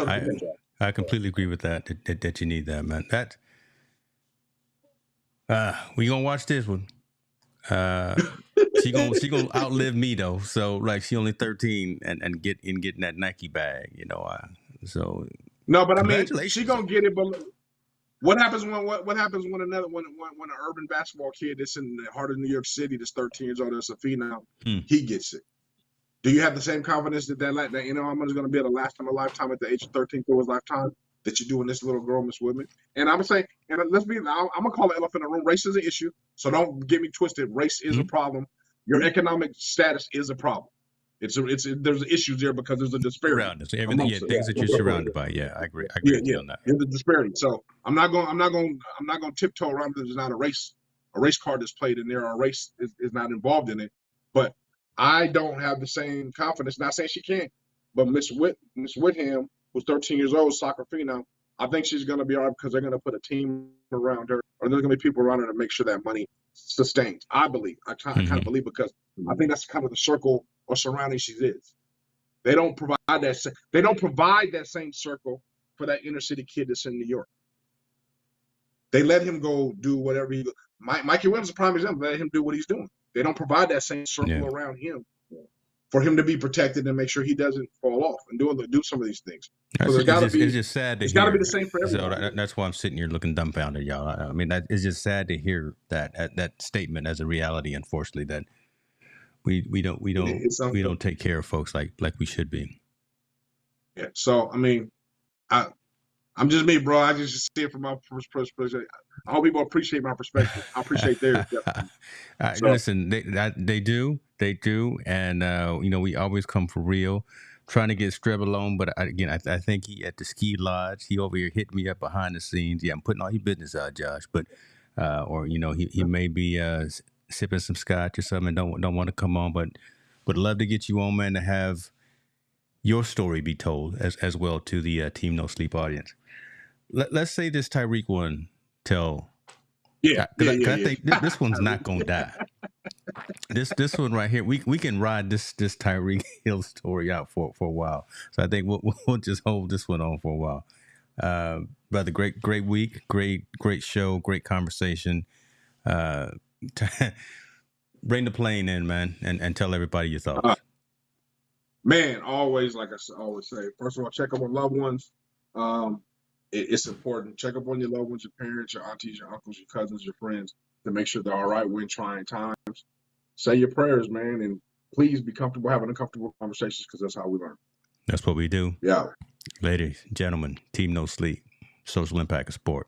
I completely agree with that you need that, man. That we gonna watch this one. She gonna outlive me though. So like she only 13 and getting that Nike bag, you know. So no, but I mean she gonna get it. But what happens when an urban basketball kid that's in the heart of New York City that's 13 years old, that's a phenom, he gets it? Do you have the same confidence that I'm just gonna be able to last him a lifetime at the age of 13 for his lifetime that you're doing this little girl, Miss Woodman? And I'm gonna say, and I'm gonna call it elephant in the room. Race is an issue, so don't get me twisted. Race is a problem. Your economic status is a problem. There's issues there because there's a disparity around us. Everything, things that you're surrounded by. Yeah, I agree with you on that. There's a disparity. So I'm not going tiptoe around. There's not a race card that's played in there, or a race is not involved in it. But I don't have the same confidence. Not saying she can't, but Miss Whitham, who's 13 years old, soccer phenom, I think she's going to be all right because they're going to put a team around her, or there's going to be people around her to make sure that money sustains. I believe. I kind of believe, because I think that's kind of the circle or surrounding she is. They don't provide that. They don't provide that same circle for that inner city kid that's in New York. They let him go do whatever he. Mikey Williams is a prime example. Let him do what he's doing. They don't provide that same circle around him for him to be protected and make sure he doesn't fall off and do some of these things. So it's just sad to hear. It's got to be the same for everyone. So that's why I'm sitting here looking dumbfounded, y'all. I mean, it's just sad to hear that statement as a reality. Unfortunately, that we don't take care of folks like we should be. Yeah. So I mean, I'm just me, bro. I just see it from my perspective. I hope people appreciate my perspective. I appreciate theirs. Listen, they do, and we always come for real, trying to get Strebelone. But I think he at the ski lodge. He over here hit me up behind the scenes. Yeah, I'm putting all your business out, Josh. But he may be sipping some scotch or something. And don't want to come on, but would love to get you on, man, to have your story be told as well to the Team No Sleep audience. Let's say this Tyreek one tell. I think this one's not gonna die. This one right here, we can ride this Tyreek Hill story out for a while. So I think we'll just hold this one on for a while. Brother, great week, great show, great conversation. Bring the plane in, man, and tell everybody your thoughts. Man, always, like I always say, first of all, check up on loved ones. It's important. Check up on your loved ones, your parents, your aunties, your uncles, your cousins, your friends, to make sure they're all right when trying times. Say your prayers, man, and please be comfortable having uncomfortable conversations, because that's how we learn. That's what we do. Yeah. Ladies, gentlemen, Team No Sleep, social impact of sport.